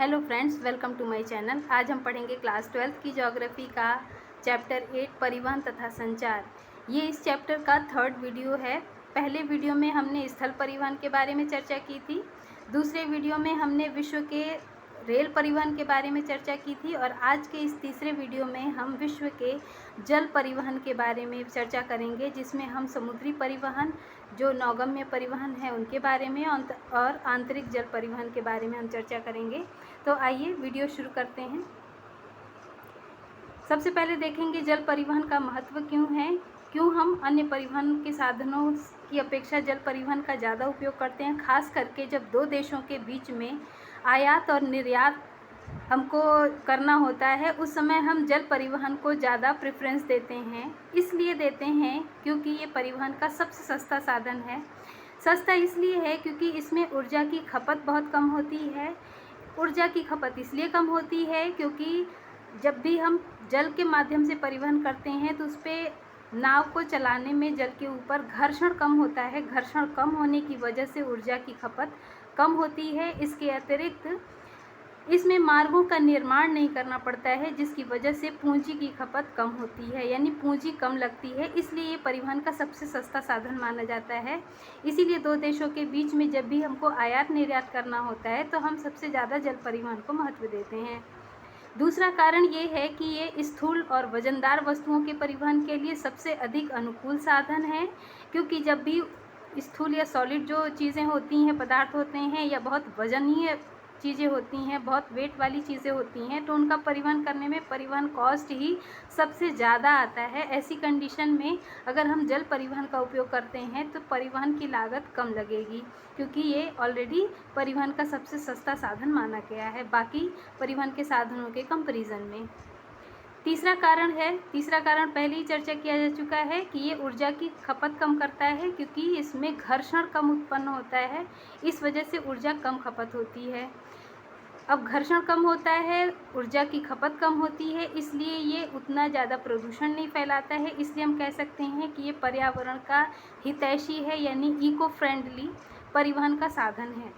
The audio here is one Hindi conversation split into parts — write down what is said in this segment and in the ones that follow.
Hello friends, welcome to my channel. आज हम पढ़ेंगे क्लास 12th की ज्योग्राफी का चैप्टर 8 परिवहन तथा संचार। ये इस चैप्टर का थर्ड वीडियो है। पहले वीडियो में हमने स्थल परिवहन के बारे में चर्चा की थी। दूसरे वीडियो में हमने विश्व के रेल परिवहन के बारे में चर्चा की थी और आज के इस तीसरे वीडियो में हम विश्व के जल परिवहन के बारे में चर्चा करेंगे, जिसमें हम समुद्री परिवहन, जो नौगम्य परिवहन है, उनके बारे में और आंतरिक जल परिवहन के बारे में हम चर्चा करेंगे। तो आइए वीडियो शुरू करते हैं। सबसे पहले देखेंगे जल परिवहन का महत्व क्यों है, क्यों हम अन्य परिवहन के साधनों की अपेक्षा जल परिवहन का ज़्यादा उपयोग करते हैं। खास करके जब दो देशों के बीच में आयात और निर्यात हमको करना होता है, उस समय हम जल परिवहन को ज़्यादा प्रेफरेंस देते हैं। इसलिए देते हैं क्योंकि ये परिवहन का सबसे सस्ता साधन है। सस्ता इसलिए है क्योंकि इसमें ऊर्जा की खपत बहुत कम होती है। ऊर्जा की खपत इसलिए कम होती है क्योंकि जब भी हम जल के माध्यम से परिवहन करते हैं तो उस पर नाव को चलाने में जल के ऊपर घर्षण कम होता है। घर्षण कम होने की वजह से ऊर्जा की खपत कम होती है। इसके अतिरिक्त इसमें मार्गों का निर्माण नहीं करना पड़ता है, जिसकी वजह से पूंजी की खपत कम होती है, यानी पूंजी कम लगती है। इसलिए ये परिवहन का सबसे सस्ता साधन माना जाता है। इसीलिए दो देशों के बीच में जब भी हमको आयात निर्यात करना होता है तो हम सबसे ज़्यादा जल परिवहन को महत्व देते हैं। दूसरा कारण ये है कि ये स्थूल और वजनदार वस्तुओं के परिवहन के लिए सबसे अधिक अनुकूल साधन है, क्योंकि जब भी स्थूल या सॉलिड जो चीज़ें होती हैं, पदार्थ होते हैं, या बहुत वजनीय चीज़ें होती हैं, बहुत वेट वाली चीज़ें होती हैं, तो उनका परिवहन करने में परिवहन कॉस्ट ही सबसे ज़्यादा आता है। ऐसी कंडीशन में अगर हम जल परिवहन का उपयोग करते हैं तो परिवहन की लागत कम लगेगी, क्योंकि ये ऑलरेडी परिवहन का सबसे सस्ता साधन माना गया है बाकी परिवहन के साधनों के कंपैरिजन में। तीसरा कारण पहले ही चर्चा किया जा चुका है कि ये ऊर्जा की खपत कम करता है, क्योंकि इसमें घर्षण कम उत्पन्न होता है। इस वजह से ऊर्जा कम खपत होती है। अब घर्षण कम होता है, ऊर्जा की खपत कम होती है, इसलिए ये उतना ज़्यादा प्रदूषण नहीं फैलाता है। इसलिए हम कह सकते हैं कि ये पर्यावरण का हितैषी है, यानी इको फ्रेंडली परिवहन का साधन है।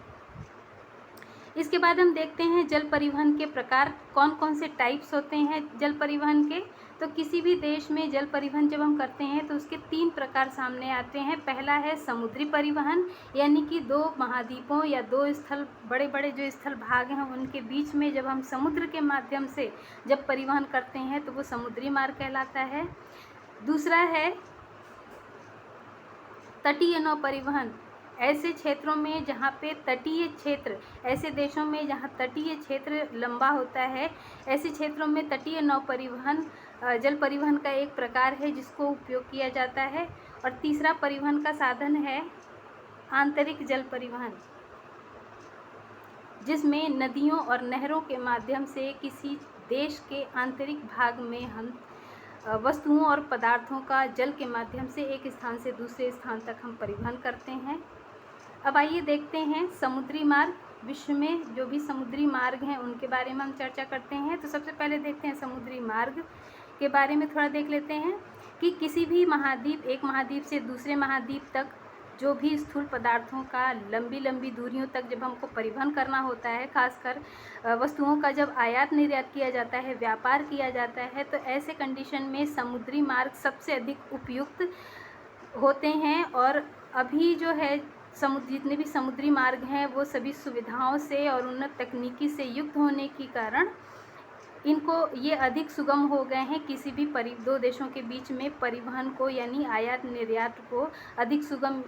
इसके बाद हम देखते हैं जल परिवहन के प्रकार कौन कौन से टाइप्स होते हैं जल परिवहन के। तो किसी भी देश में जल परिवहन जब हम करते हैं तो उसके 3 प्रकार सामने आते हैं। पहला है समुद्री परिवहन, यानी कि दो महाद्वीपों या दो स्थल, बड़े बड़े जो स्थल भाग हैं, उनके बीच में जब हम समुद्र के माध्यम से जब परिवहन करते हैं तो वो समुद्री मार्ग कहलाता है। दूसरा है तटीय नौ परिवहन। ऐसे क्षेत्रों में जहाँ पे तटीय क्षेत्र, ऐसे देशों में जहाँ तटीय क्षेत्र लंबा होता है, ऐसे क्षेत्रों में तटीय नौ परिवहन जल परिवहन का एक प्रकार है जिसको उपयोग किया जाता है। और तीसरा परिवहन का साधन है आंतरिक जल परिवहन, जिसमें नदियों और नहरों के माध्यम से किसी देश के आंतरिक भाग में हम वस्तुओं और पदार्थों का जल के माध्यम से एक स्थान से दूसरे स्थान तक हम परिवहन करते हैं। अब आइए देखते हैं समुद्री मार्ग। विश्व में जो भी समुद्री मार्ग हैं उनके बारे में हम चर्चा करते हैं। तो सबसे पहले देखते हैं समुद्री मार्ग के बारे में थोड़ा देख लेते हैं कि किसी भी महाद्वीप, एक महाद्वीप से दूसरे महाद्वीप तक जो भी स्थूल पदार्थों का लंबी लंबी दूरियों तक जब हमको परिवहन करना होता है, खासकर वस्तुओं का जब आयात निर्यात किया जाता है, व्यापार किया जाता है, तो ऐसे कंडीशन में समुद्री मार्ग सबसे अधिक उपयुक्त होते हैं। और अभी जो है जितने भी समुद्री मार्ग हैं वो सभी सुविधाओं से और उन्नत तकनीकी से युक्त होने के कारण इनको ये अधिक सुगम हो गए हैं। किसी भी दो देशों के बीच में परिवहन को, यानी आयात निर्यात को अधिक सुगम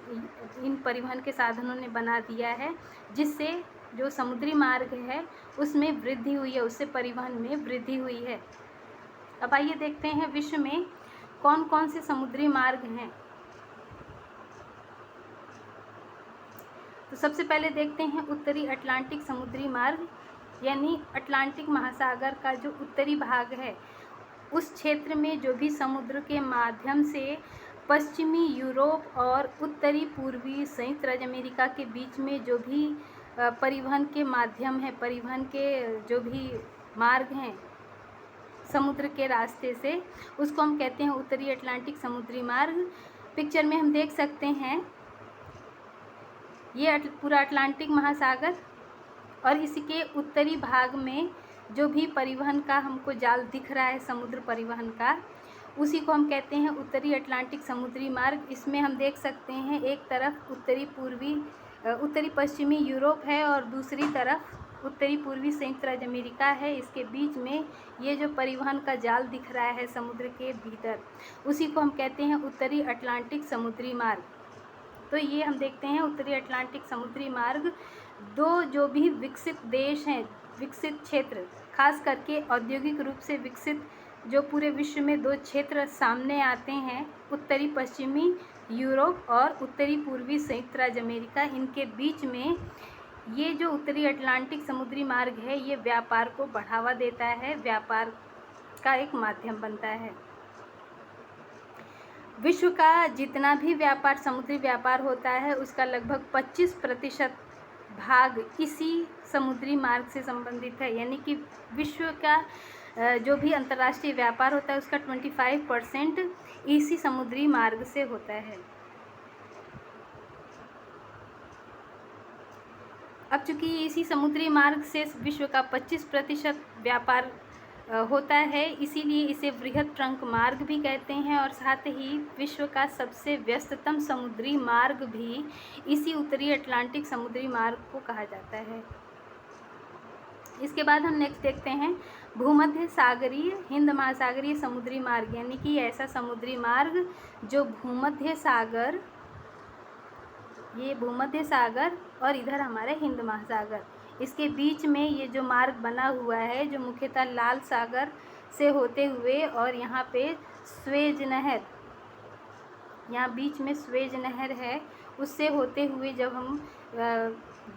इन परिवहन के साधनों ने बना दिया है, जिससे जो समुद्री मार्ग है उसमें वृद्धि हुई है, उससे परिवहन में वृद्धि हुई है। अब आइए देखते हैं विश्व में कौन कौन से समुद्री मार्ग हैं। तो सबसे पहले देखते हैं उत्तरी अटलांटिक समुद्री मार्ग, यानी अटलांटिक महासागर का जो उत्तरी भाग है, उस क्षेत्र में जो भी समुद्र के माध्यम से पश्चिमी यूरोप और उत्तरी पूर्वी संयुक्त राज्य अमेरिका के बीच में जो भी परिवहन के माध्यम है, परिवहन के जो भी मार्ग हैं समुद्र के रास्ते से, उसको हम कहते हैं उत्तरी अटलांटिक समुद्री मार्ग। पिक्चर में हम देख सकते हैं ये पूरा अटलांटिक महासागर, और इसके उत्तरी भाग में जो भी परिवहन का हमको जाल दिख रहा है समुद्र परिवहन का, उसी को हम कहते हैं उत्तरी अटलांटिक समुद्री मार्ग। इसमें हम देख सकते हैं एक तरफ उत्तरी पश्चिमी यूरोप है और दूसरी तरफ उत्तरी पूर्वी संयुक्त राज्य अमेरिका है। इसके बीच में ये जो परिवहन का जाल दिख रहा है समुद्र के भीतर, उसी को हम कहते हैं उत्तरी अटलांटिक समुद्री मार्ग। तो ये हम देखते हैं उत्तरी अटलांटिक समुद्री मार्ग, दो जो भी विकसित देश हैं, विकसित क्षेत्र, खास करके औद्योगिक रूप से विकसित जो पूरे विश्व में दो क्षेत्र सामने आते हैं, उत्तरी पश्चिमी यूरोप और उत्तरी पूर्वी संयुक्त राज्य अमेरिका, इनके बीच में ये जो उत्तरी अटलांटिक समुद्री मार्ग है ये व्यापार को बढ़ावा देता है, व्यापार का एक माध्यम बनता है। विश्व का जितना भी व्यापार, समुद्री व्यापार होता है, उसका लगभग 25% भाग इसी समुद्री मार्ग से संबंधित है। यानी कि विश्व का जो भी अंतर्राष्ट्रीय व्यापार होता है उसका 25% इसी समुद्री मार्ग से होता है। अब चूँकि इसी समुद्री मार्ग से विश्व का 25% व्यापार होता है, इसीलिए इसे वृहद ट्रंक मार्ग भी कहते हैं और साथ ही विश्व का सबसे व्यस्ततम समुद्री मार्ग भी इसी उत्तरी अटलांटिक समुद्री मार्ग को कहा जाता है। इसके बाद हम नेक्स्ट देखते हैं भूमध्य सागरीय हिंद महासागरीय समुद्री मार्ग, यानी कि ऐसा समुद्री मार्ग जो भूमध्य सागर, ये भूमध्य सागर और इधर हमारे हिंद महासागर, इसके बीच में ये जो मार्ग बना हुआ है, जो मुख्यतः लाल सागर से होते हुए और यहाँ पे स्वेज नहर, यहाँ बीच में स्वेज नहर है, उससे होते हुए जब हम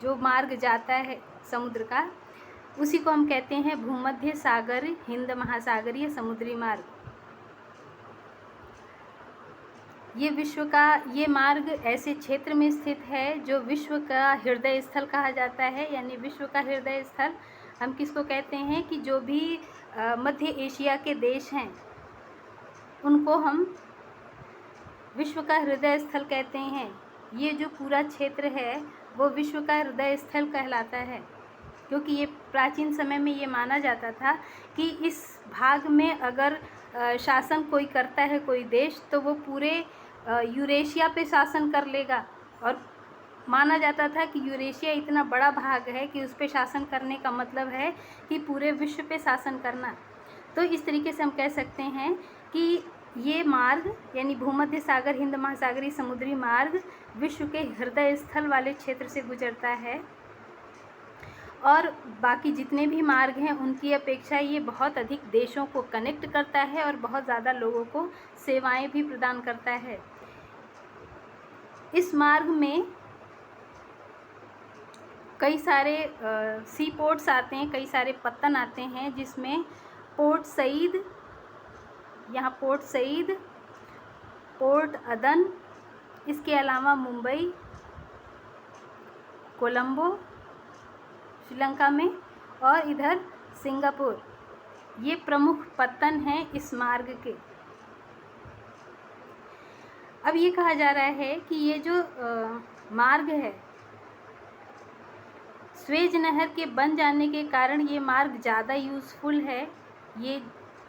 जो मार्ग जाता है समुद्र का, उसी को हम कहते हैं भूमध्य सागर हिंद महासागरीय समुद्री मार्ग। ये विश्व का ये मार्ग ऐसे क्षेत्र में स्थित है जो विश्व का हृदय स्थल कहा जाता है। यानी विश्व का हृदय स्थल हम किसको कहते हैं कि जो भी मध्य एशिया के देश हैं उनको हम विश्व का हृदय स्थल कहते हैं। ये जो पूरा क्षेत्र है वो विश्व का हृदय स्थल कहलाता है, क्योंकि ये प्राचीन समय में ये माना जाता था कि इस भाग में अगर शासन कोई करता है कोई देश, तो वो पूरे यूरेशिया पे शासन कर लेगा, और माना जाता था कि यूरेशिया इतना बड़ा भाग है कि उस पे शासन करने का मतलब है कि पूरे विश्व पे शासन करना। तो इस तरीके से हम कह सकते हैं कि ये मार्ग यानी भूमध्य सागर हिंद महासागरीय समुद्री मार्ग विश्व के हृदय स्थल वाले क्षेत्र से गुजरता है, और बाकी जितने भी मार्ग हैं उनकी अपेक्षा ये बहुत अधिक देशों को कनेक्ट करता है और बहुत ज़्यादा लोगों को सेवाएं भी प्रदान करता है। इस मार्ग में कई सारे सी पोर्ट्स आते हैं, कई सारे पत्तन आते हैं, जिसमें पोर्ट सईद, यहाँ पोर्ट सईद, पोर्ट अदन, इसके अलावा मुंबई, कोलंबो श्रीलंका में, और इधर सिंगापुर, ये प्रमुख पत्तन हैं इस मार्ग के। अब ये कहा जा रहा है कि ये जो मार्ग है, स्वेज नहर के बन जाने के कारण ये मार्ग ज़्यादा यूज़फुल है। ये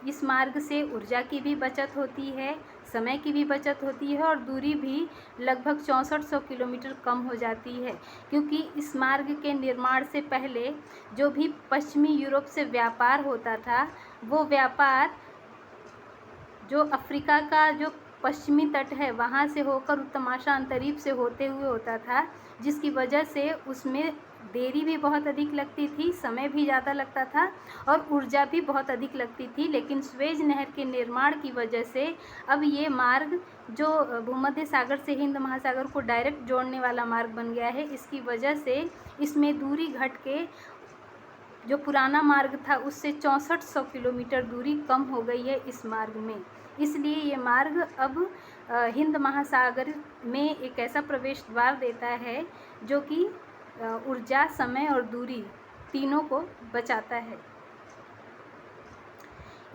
इस मार्ग से ऊर्जा की भी बचत होती है, समय की भी बचत होती है और दूरी भी लगभग 6400 किलोमीटर कम हो जाती है, क्योंकि इस मार्ग के निर्माण से पहले जो भी पश्चिमी यूरोप से व्यापार होता था, वो व्यापार जो अफ्रीका का जो पश्चिमी तट है वहाँ से होकर उत्तमाशा अंतरीप से होते हुए होता था, जिसकी वजह से उसमें देरी भी बहुत अधिक लगती थी, समय भी ज़्यादा लगता था और ऊर्जा भी बहुत अधिक लगती थी। लेकिन स्वेज नहर के निर्माण की वजह से अब ये मार्ग जो भूमध्य सागर से हिंद महासागर को डायरेक्ट जोड़ने वाला मार्ग बन गया है, इसकी वजह से इसमें दूरी घट के जो पुराना मार्ग था उससे 6400 किलोमीटर दूरी कम हो गई है इस मार्ग में। इसलिए ये मार्ग अब हिंद महासागर में एक ऐसा प्रवेश द्वार देता है जो कि ऊर्जा, समय और दूरी तीनों को बचाता है।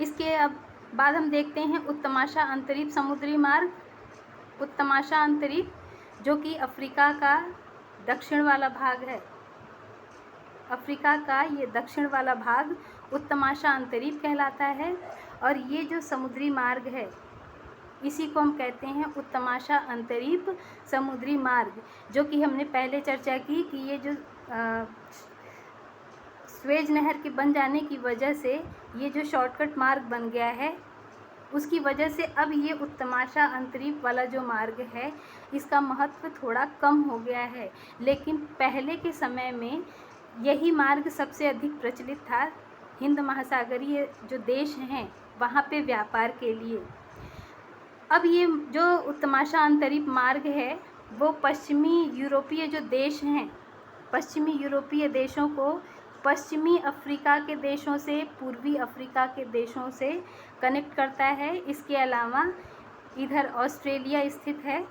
इसके अब बाद हम देखते हैं उत्तमाशा अंतरीप समुद्री मार्ग। उत्तमाशा अंतरीप जो कि अफ्रीका का दक्षिण वाला भाग है, अफ्रीका का ये दक्षिण वाला भाग उत्तमाशा अंतरीप कहलाता है। और ये जो समुद्री मार्ग है इसी को हम कहते हैं उत्तमाशा अंतरीप समुद्री मार्ग, जो कि हमने पहले चर्चा की कि ये जो स्वेज नहर के बन जाने की वजह से ये जो शॉर्टकट मार्ग बन गया है, उसकी वजह से अब ये उत्तमाशा अंतरीप वाला जो मार्ग है इसका महत्व थोड़ा कम हो गया है। लेकिन पहले के समय में यही मार्ग सबसे अधिक प्रचलित था हिंद महासागरीय जो देश हैं वहाँ पे व्यापार के लिए। अब ये जो उत्तमाशा अंतरीप मार्ग है वो पश्चिमी यूरोपीय जो देश हैं, पश्चिमी यूरोपीय देशों को पश्चिमी अफ्रीका के देशों से पूर्वी अफ्रीका के देशों से कनेक्ट करता है। इसके अलावा इधर ऑस्ट्रेलिया स्थित है,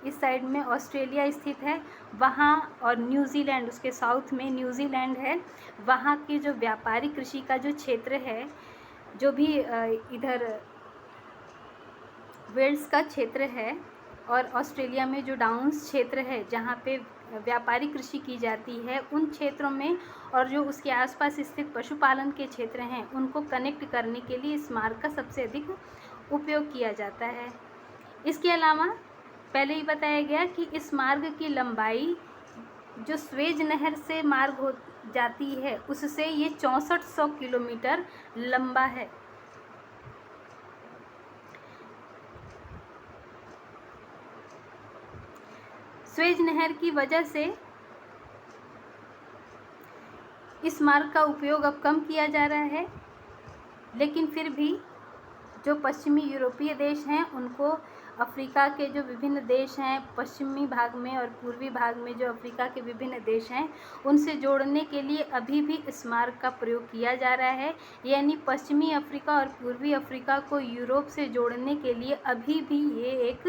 इस साइड में ऑस्ट्रेलिया स्थित है वहाँ, और न्यूजीलैंड उसके साउथ में न्यूजीलैंड है। वहाँ के जो व्यापारिक कृषि का जो क्षेत्र है, जो भी इधर वेल्स का क्षेत्र है, और ऑस्ट्रेलिया में जो डाउन्स क्षेत्र है जहाँ पे व्यापारिक कृषि की जाती है, उन क्षेत्रों में और जो उसके आसपास स्थित पशुपालन के क्षेत्र हैं उनको कनेक्ट करने के लिए इस मार्ग का सबसे अधिक उपयोग किया जाता है। इसके अलावा पहले ही बताया गया कि इस मार्ग की लंबाई जो स्वेज नहर से मार्ग हो जाती है उससे ये 6400 किलोमीटर लंबा है। स्वेज नहर की वजह से इस मार्ग का उपयोग अब कम किया जा रहा है, लेकिन फिर भी जो पश्चिमी यूरोपीय देश हैं उनको अफ्रीका के जो विभिन्न देश हैं पश्चिमी भाग में और पूर्वी भाग में जो अफ्रीका के विभिन्न देश हैं उनसे जोड़ने के लिए अभी भी इस मार्ग का प्रयोग किया जा रहा है। यानी पश्चिमी अफ्रीका और पूर्वी अफ्रीका को यूरोप से जोड़ने के लिए अभी भी ये एक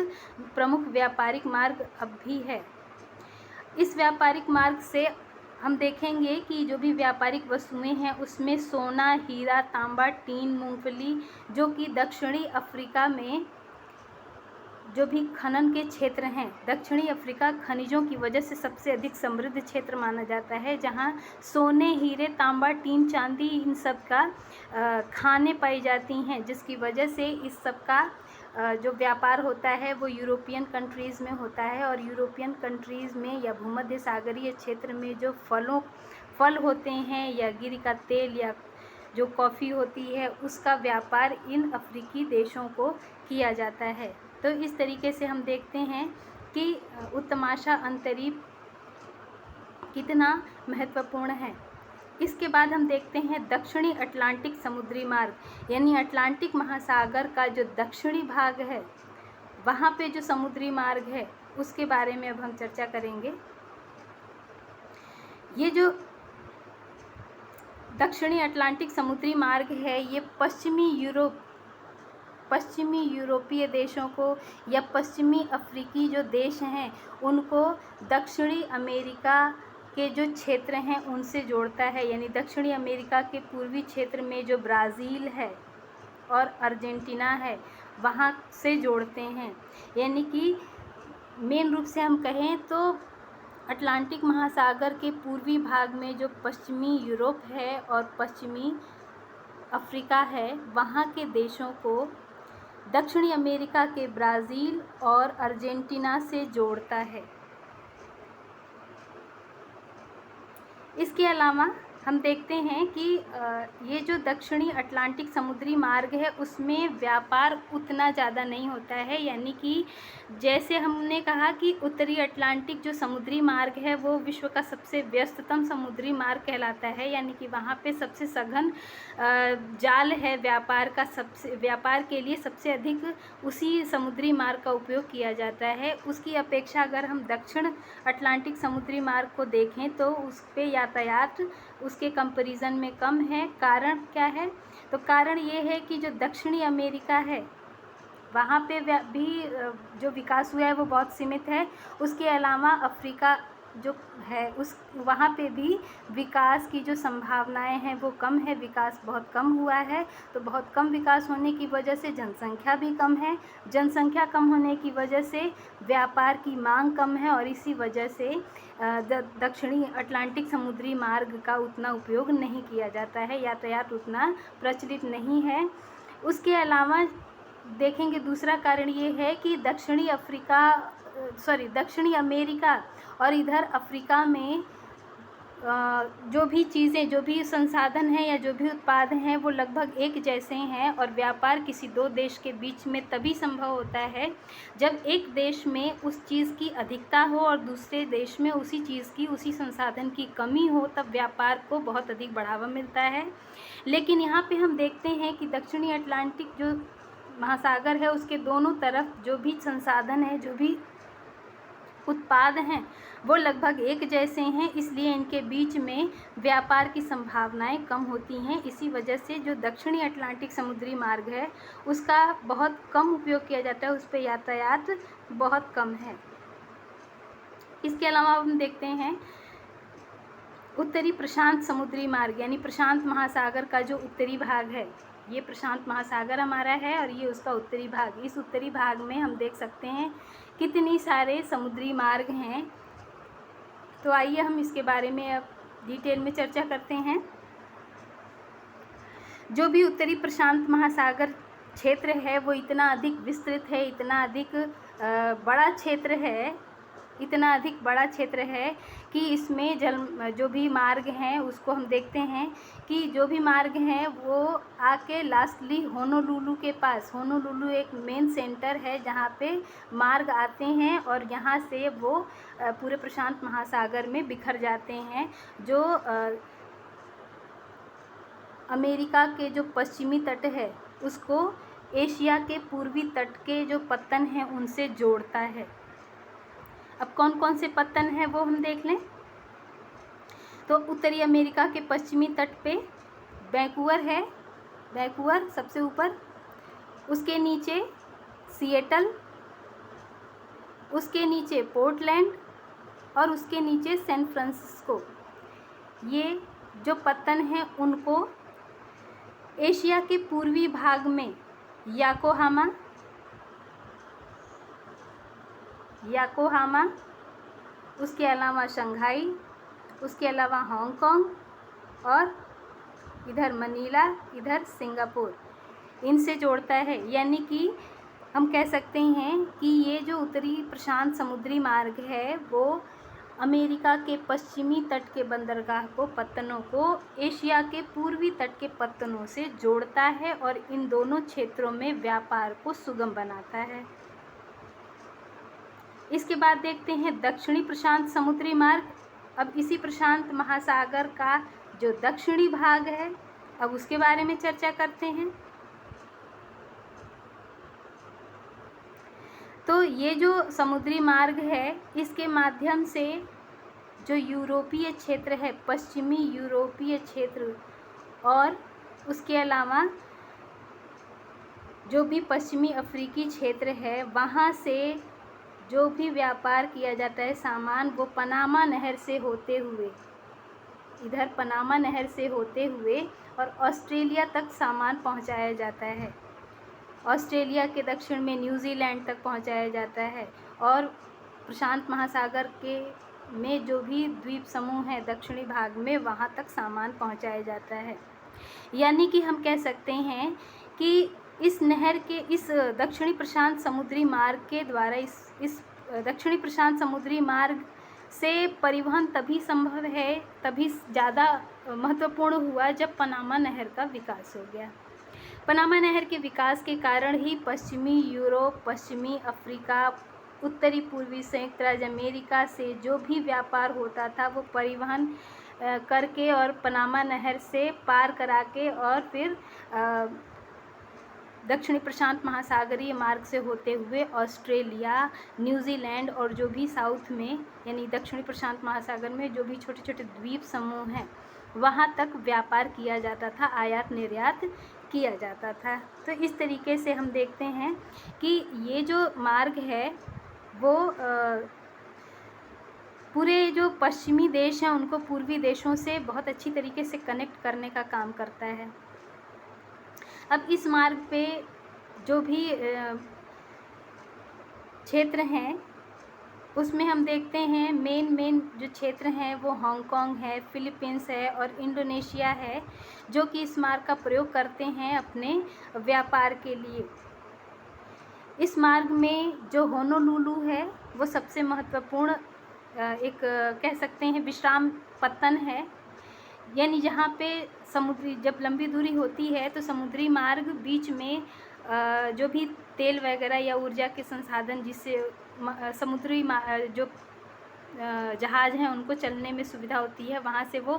प्रमुख व्यापारिक मार्ग अब भी है। इस व्यापारिक मार्ग से हम देखेंगे कि जो भी व्यापारिक वस्तुएं हैं उसमें सोना, हीरा, तांबा, टीन, मूंगफली, जो कि दक्षिणी अफ्रीका में जो भी खनन के क्षेत्र हैं, दक्षिणी अफ्रीका खनिजों की वजह से सबसे अधिक समृद्ध क्षेत्र माना जाता है, जहां सोने, हीरे, तांबा, टीन, चांदी इन सब का खानें पाई जाती हैं, जिसकी वजह से इस सब का जो व्यापार होता है वो यूरोपियन कंट्रीज़ में होता है। और यूरोपियन कंट्रीज़ में या भूमध्य सागरीय क्षेत्र में जो फल होते हैं या गिर का तेल या जो कॉफ़ी होती है उसका व्यापार इन अफ्रीकी देशों को किया जाता है। तो इस तरीके से हम देखते हैं कि उत्तमाशा अंतरीप कितना महत्वपूर्ण है। इसके बाद हम देखते हैं दक्षिणी अटलांटिक समुद्री मार्ग, यानी अटलांटिक महासागर का जो दक्षिणी भाग है वहाँ पे जो समुद्री मार्ग है उसके बारे में अब हम चर्चा करेंगे। ये जो दक्षिणी अटलांटिक समुद्री मार्ग है ये पश्चिमी यूरोपीय देशों को या पश्चिमी अफ्रीकी जो देश हैं उनको दक्षिणी अमेरिका के जो क्षेत्र हैं उनसे जोड़ता है। यानी दक्षिणी अमेरिका के पूर्वी क्षेत्र में जो ब्राज़ील है और अर्जेंटीना है वहाँ से जोड़ते हैं। यानी कि मेन रूप से हम कहें तो अटलांटिक महासागर के पूर्वी भाग में जो पश्चिमी यूरोप है और पश्चिमी अफ्रीका है वहाँ के देशों को दक्षिणी अमेरिका के ब्राज़ील और अर्जेंटीना से जोड़ता है। इसके अलावा हम देखते हैं कि ये जो दक्षिणी अटलांटिक समुद्री मार्ग है उसमें व्यापार उतना ज़्यादा नहीं होता है। यानी कि जैसे हमने कहा कि उत्तरी अटलांटिक जो समुद्री मार्ग है वो विश्व का सबसे व्यस्ततम समुद्री मार्ग कहलाता है। यानी कि वहाँ पे सबसे सघन जाल है व्यापार का, व्यापार के लिए सबसे अधिक उसी समुद्री मार्ग का उपयोग किया जाता है। उसकी अपेक्षा अगर हम दक्षिण अटलांटिक समुद्री मार्ग को देखें तो उस पर यातायात उसके कंपैरिजन में कम है। कारण क्या है? तो कारण ये है कि जो दक्षिणी अमेरिका है वहाँ पे भी जो विकास हुआ है वो बहुत सीमित है। उसके अलावा अफ्रीका जो है उस वहाँ पे भी विकास की जो संभावनाएं हैं वो कम है, विकास बहुत कम हुआ है। तो बहुत कम विकास होने की वजह से जनसंख्या भी कम है, जनसंख्या कम होने की वजह से व्यापार की मांग कम है, और इसी वजह से दक्षिणी अटलांटिक समुद्री मार्ग का उतना उपयोग नहीं किया जाता है, यातायात उतना प्रचलित नहीं है। उसके अलावा देखेंगे दूसरा कारण ये है कि दक्षिणी अमेरिका और इधर अफ्रीका में जो भी चीज़ें, जो भी संसाधन हैं या जो भी उत्पाद हैं वो लगभग एक जैसे हैं, और व्यापार किसी दो देश के बीच में तभी संभव होता है जब एक देश में उस चीज़ की अधिकता हो और दूसरे देश में उसी चीज़ की, उसी संसाधन की कमी हो, तब व्यापार को बहुत अधिक बढ़ावा मिलता है। लेकिन यहाँ पे हम देखते हैं कि दक्षिणी अटलांटिक जो महासागर है उसके दोनों तरफ जो भी संसाधन है, जो भी उत्पाद हैं वो लगभग एक जैसे हैं, इसलिए इनके बीच में व्यापार की संभावनाएं कम होती हैं। इसी वजह से जो दक्षिणी अटलांटिक समुद्री मार्ग है उसका बहुत कम उपयोग किया जाता है, उस पर यातायात बहुत कम है। इसके अलावा हम देखते हैं उत्तरी प्रशांत समुद्री मार्ग, यानी प्रशांत महासागर का जो उत्तरी भाग है, ये प्रशांत महासागर हमारा है और ये उसका उत्तरी भाग। इस उत्तरी भाग में हम देख सकते हैं कितनी सारे समुद्री मार्ग हैं। तो आइए हम इसके बारे में अब डिटेल में चर्चा करते हैं। जो भी उत्तरी प्रशांत महासागर क्षेत्र है वो इतना अधिक विस्तृत है, इतना अधिक बड़ा क्षेत्र है, इतना अधिक बड़ा क्षेत्र है कि इसमें जो भी मार्ग हैं उसको हम देखते हैं कि जो भी मार्ग हैं वो आके लास्टली होनोलुलु के पास, होनोलुलु एक मेन सेंटर है जहाँ पे मार्ग आते हैं और यहाँ से वो पूरे प्रशांत महासागर में बिखर जाते हैं, जो अमेरिका के जो पश्चिमी तट है उसको एशिया के पूर्वी तट के जो पत्तन हैं उनसे जोड़ता है। अब कौन कौन से पत्तन हैं वो हम देख लें। तो उत्तरी अमेरिका के पश्चिमी तट पे वैंकूवर है, वैंकूवर सबसे ऊपर, उसके नीचे सिएटल, उसके नीचे पोर्टलैंड और उसके नीचे सैन फ्रांसिस्को। ये जो पत्तन हैं उनको एशिया के पूर्वी भाग में याकोहामा, उसके अलावा शंघाई, उसके अलावा हांगकांग और इधर मनीला, इधर सिंगापुर, इनसे जोड़ता है। यानी कि हम कह सकते हैं कि ये जो उत्तरी प्रशांत समुद्री मार्ग है वो अमेरिका के पश्चिमी तट के बंदरगाह को, पत्तनों को एशिया के पूर्वी तट के पत्तनों से जोड़ता है और इन दोनों क्षेत्रों में व्यापार को सुगम बनाता है। इसके बाद देखते हैं दक्षिणी प्रशांत समुद्री मार्ग। अब इसी प्रशांत महासागर का जो दक्षिणी भाग है अब उसके बारे में चर्चा करते हैं। तो ये जो समुद्री मार्ग है इसके माध्यम से जो यूरोपीय क्षेत्र है, पश्चिमी यूरोपीय क्षेत्र, और उसके अलावा जो भी पश्चिमी अफ्रीकी क्षेत्र है वहाँ से जो भी व्यापार किया जाता है सामान, वो पनामा नहर से होते हुए, इधर पनामा नहर से होते हुए और ऑस्ट्रेलिया तक सामान पहुंचाया जाता है। ऑस्ट्रेलिया के दक्षिण में न्यूजीलैंड तक पहुंचाया जाता है और प्रशांत महासागर के में जो भी द्वीप समूह हैं दक्षिणी भाग में वहां तक सामान पहुंचाया जाता है। यानी कि हम कह सकते हैं कि इस नहर के, इस दक्षिणी प्रशांत समुद्री मार्ग के द्वारा, इस दक्षिणी प्रशांत समुद्री मार्ग से परिवहन तभी संभव है, तभी ज़्यादा महत्वपूर्ण हुआ जब पनामा नहर का विकास हो गया। पनामा नहर के विकास के कारण ही पश्चिमी यूरोप, पश्चिमी अफ्रीका, उत्तरी पूर्वी संयुक्त राज्य अमेरिका से जो भी व्यापार होता था वो परिवहन करके और पनामा नहर से पार करा के और फिर दक्षिणी प्रशांत महासागरीय मार्ग से होते हुए ऑस्ट्रेलिया, न्यूजीलैंड और जो भी साउथ में यानी दक्षिणी प्रशांत महासागर में जो भी छोटे छोटे द्वीप समूह हैं वहाँ तक व्यापार किया जाता था, आयात निर्यात किया जाता था। तो इस तरीके से हम देखते हैं कि ये जो मार्ग है वो पूरे जो पश्चिमी देश हैं उनको पूर्वी देशों से बहुत अच्छी तरीके से कनेक्ट करने का काम करता है। अब इस मार्ग पे जो भी क्षेत्र हैं उसमें हम देखते हैं मेन जो क्षेत्र हैं वो हांगकांग है, फिलीपींस है और इंडोनेशिया है, जो कि इस मार्ग का प्रयोग करते हैं अपने व्यापार के लिए। इस मार्ग में जो होनोलुलु है वो सबसे महत्वपूर्ण एक कह सकते हैं विश्राम पत्तन है, यानी जहाँ पे समुद्री जब लंबी दूरी होती है तो समुद्री मार्ग बीच में जो भी तेल वगैरह या ऊर्जा के संसाधन जिससे समुद्री जो जहाज़ हैं उनको चलने में सुविधा होती है, वहाँ से वो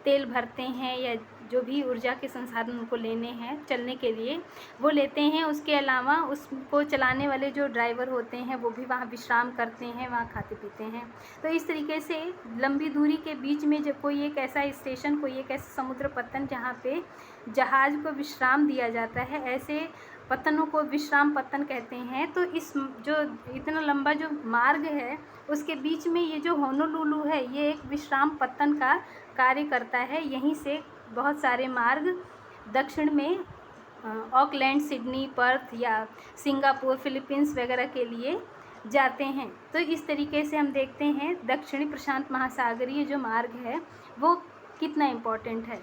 तेल भरते हैं या जो भी ऊर्जा के संसाधन उनको लेने हैं चलने के लिए वो लेते हैं। उसके अलावा उसको चलाने वाले जो ड्राइवर होते हैं वो भी वहाँ विश्राम करते हैं, वहाँ खाते पीते हैं। तो इस तरीके से लंबी दूरी के बीच में जब कोई एक ऐसा स्टेशन, कोई एक ऐसा समुद्र पत्तन जहाँ पे जहाज़ को विश्राम दिया जाता है, ऐसे पत्तनों को विश्राम पत्तन कहते हैं। तो इस जो इतना लंबा जो मार्ग है उसके बीच में ये जो होनोलुलु है ये एक विश्राम पत्तन का कार्य करता है। यहीं से बहुत सारे मार्ग दक्षिण में ऑकलैंड, सिडनी, पर्थ या सिंगापुर, फिलीपींस वगैरह के लिए जाते हैं। तो इस तरीके से हम देखते हैं दक्षिणी प्रशांत महासागरीय जो मार्ग है वो कितना इम्पोर्टेंट है।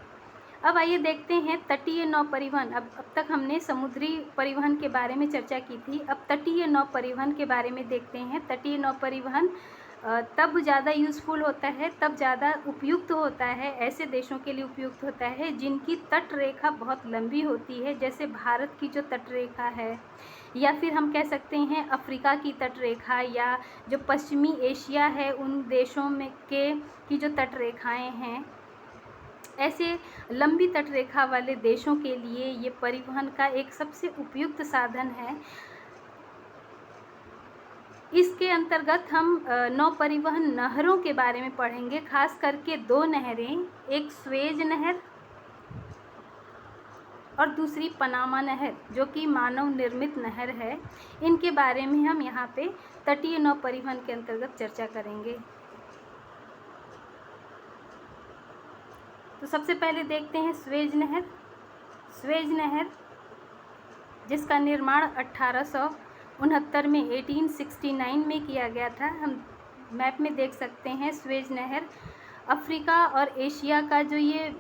अब आइए देखते हैं तटीय नौ परिवहन। अब तक हमने समुद्री परिवहन के बारे में चर्चा की थी, अब तटीय नौ परिवहन के बारे में देखते हैं। तटीय नौ परिवहन तब ज़्यादा यूज़फुल होता है, तब ज़्यादा उपयुक्त होता है, ऐसे देशों के लिए उपयुक्त होता है जिनकी तट रेखा बहुत लंबी होती है, जैसे भारत की जो तट रेखा है, या फिर हम कह सकते हैं अफ्रीका की तट रेखा, या जो पश्चिमी एशिया है उन देशों में की जो तट रेखाएँ हैं। ऐसे लंबी तट रेखा वाले देशों के लिए ये परिवहन का एक सबसे उपयुक्त साधन है। इसके अंतर्गत हम नौ परिवहन नहरों के बारे में पढ़ेंगे, खास करके दो नहरें, एक स्वेज नहर और दूसरी पनामा नहर जो कि मानव निर्मित नहर है। इनके बारे में हम यहाँ पे तटीय नौ परिवहन के अंतर्गत चर्चा करेंगे। तो सबसे पहले देखते हैं स्वेज नहर। स्वेज नहर जिसका निर्माण 1869 में 1869 में किया गया था। हम मैप में देख सकते हैं स्वेज नहर अफ्रीका और एशिया का जो ये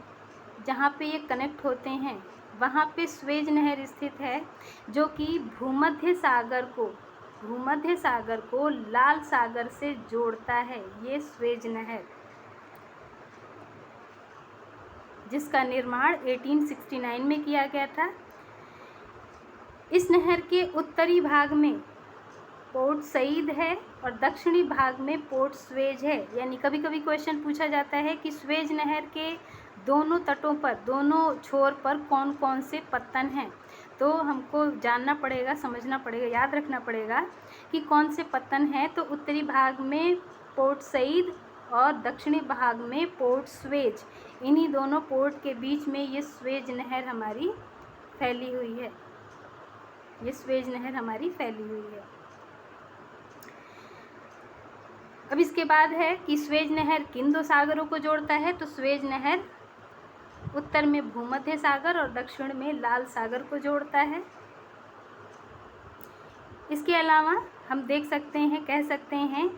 जहाँ पे ये कनेक्ट होते हैं वहाँ पे स्वेज नहर स्थित है, जो कि भूमध्य सागर को लाल सागर से जोड़ता है। ये स्वेज नहर जिसका निर्माण 1869 में किया गया था। इस नहर के उत्तरी भाग में पोर्ट सईद है और दक्षिणी भाग में पोर्ट स्वेज है। यानी कभी कभी क्वेश्चन पूछा जाता है कि स्वेज नहर के दोनों तटों पर, दोनों छोर पर कौन कौन से पत्तन हैं, तो हमको जानना पड़ेगा, समझना पड़ेगा, याद रखना पड़ेगा कि कौन से पत्तन हैं। तो उत्तरी भाग में पोर्ट सईद और दक्षिणी भाग में पोर्ट स्वेज, इन्हीं दोनों पोर्ट के बीच में ये स्वेज नहर हमारी फैली हुई है। ये स्वेज नहर हमारी फैली हुई है। अब इसके बाद है कि स्वेज नहर किन दो सागरों को जोड़ता है। तो स्वेज नहर उत्तर में भूमध्य सागर और दक्षिण में लाल सागर को जोड़ता है। इसके अलावा हम देख सकते हैं, कह सकते हैं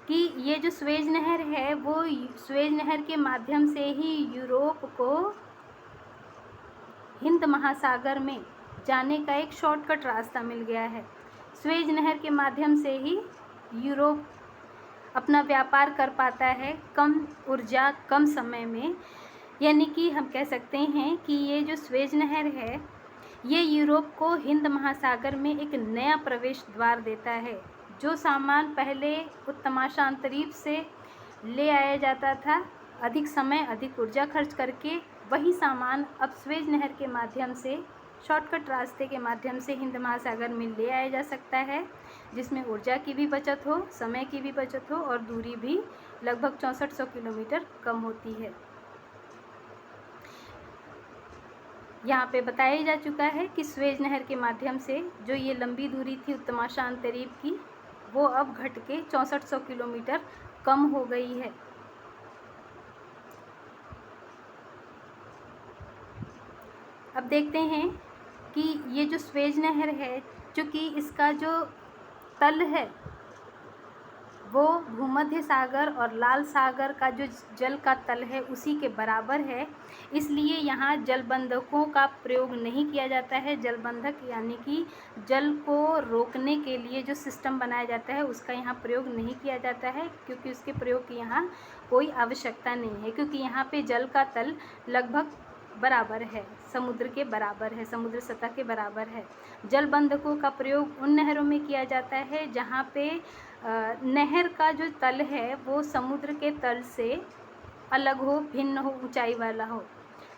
कि ये जो स्वेज नहर है वो स्वेज नहर के माध्यम से ही यूरोप को हिंद महासागर में जाने का एक शॉर्टकट रास्ता मिल गया है। स्वेज नहर के माध्यम से ही यूरोप अपना व्यापार कर पाता है कम ऊर्जा, कम समय में। यानी कि हम कह सकते हैं कि ये जो स्वेज नहर है ये यूरोप को हिंद महासागर में एक नया प्रवेश द्वार देता है। जो सामान पहले उत्तमाशांतरीप से ले आया जाता था अधिक समय, अधिक ऊर्जा खर्च करके, वही सामान अब स्वेज नहर के माध्यम से, शॉर्टकट रास्ते के माध्यम से हिंद महासागर में ले आया जा सकता है, जिसमें ऊर्जा की भी बचत हो, समय की भी बचत हो और दूरी भी लगभग 6400 किलोमीटर कम होती है। यहाँ पे बताया जा चुका है कि स्वेज नहर के माध्यम से जो ये लंबी दूरी थी उत्तमाशांतरीप की, वो अब घट के 6400 किलोमीटर कम हो गई है। अब देखते हैं कि ये जो स्वेज नहर है, चूँकि इसका जो तल है वो भूमध्य सागर और लाल सागर का जो जल का तल है उसी के बराबर है, इसलिए यहाँ जलबंधकों का प्रयोग नहीं किया जाता है। जलबंधक यानी कि जल को रोकने के लिए जो सिस्टम बनाया जाता है उसका यहाँ प्रयोग नहीं किया जाता है, क्योंकि उसके प्रयोग की यहाँ कोई आवश्यकता नहीं है, क्योंकि यहाँ पे जल का तल लगभग बराबर है, समुद्र के बराबर है, समुद्र सतह के बराबर है। जलबंधकों का प्रयोग उन नहरों में किया जाता है जहाँ पे नहर का जो तल है वो समुद्र के तल से अलग हो, भिन्न हो, ऊंचाई वाला हो।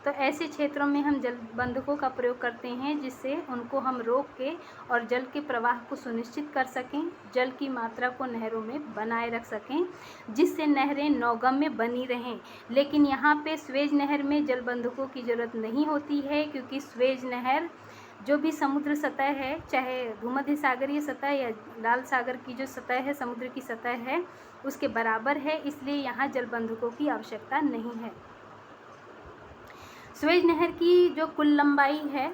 तो ऐसे क्षेत्रों में हम जलबंधकों का प्रयोग करते हैं, जिससे उनको हम रोक के और जल के प्रवाह को सुनिश्चित कर सकें, जल की मात्रा को नहरों में बनाए रख सकें, जिससे नहरें नौगम्य बनी रहें। लेकिन यहाँ पे स्वेज नहर में जलबंधकों की ज़रूरत नहीं होती है, क्योंकि स्वेज नहर जो भी समुद्र सतह है, चाहे भूमध्य सागरीय सतह या लाल सागर की जो सतह है, समुद्र की सतह है, उसके बराबर है, इसलिए यहाँ जलबंधकों की आवश्यकता नहीं है। स्वेज नहर की जो कुल लंबाई है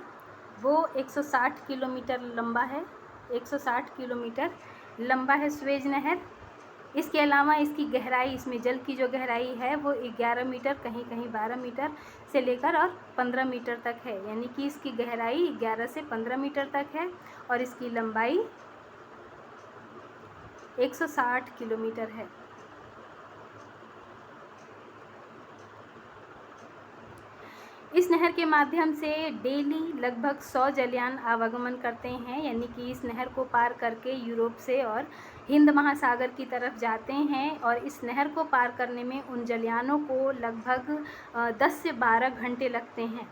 वो 160 किलोमीटर लंबा है, 160 किलोमीटर लंबा है स्वेज नहर। इसके अलावा इसकी गहराई, इसमें जल की जो गहराई है वो 11 मीटर, कहीं कहीं 12 मीटर से लेकर और 15 मीटर तक है, यानी कि इसकी गहराई 11 से 15 मीटर तक है और इसकी लंबाई 160 किलोमीटर है। इस नहर के माध्यम से डेली लगभग 100 जलयान आवागमन करते हैं, यानी कि इस नहर को पार करके यूरोप से और हिंद महासागर की तरफ जाते हैं, और इस नहर को पार करने में उन जलयानों को लगभग 10 से 12 घंटे लगते हैं।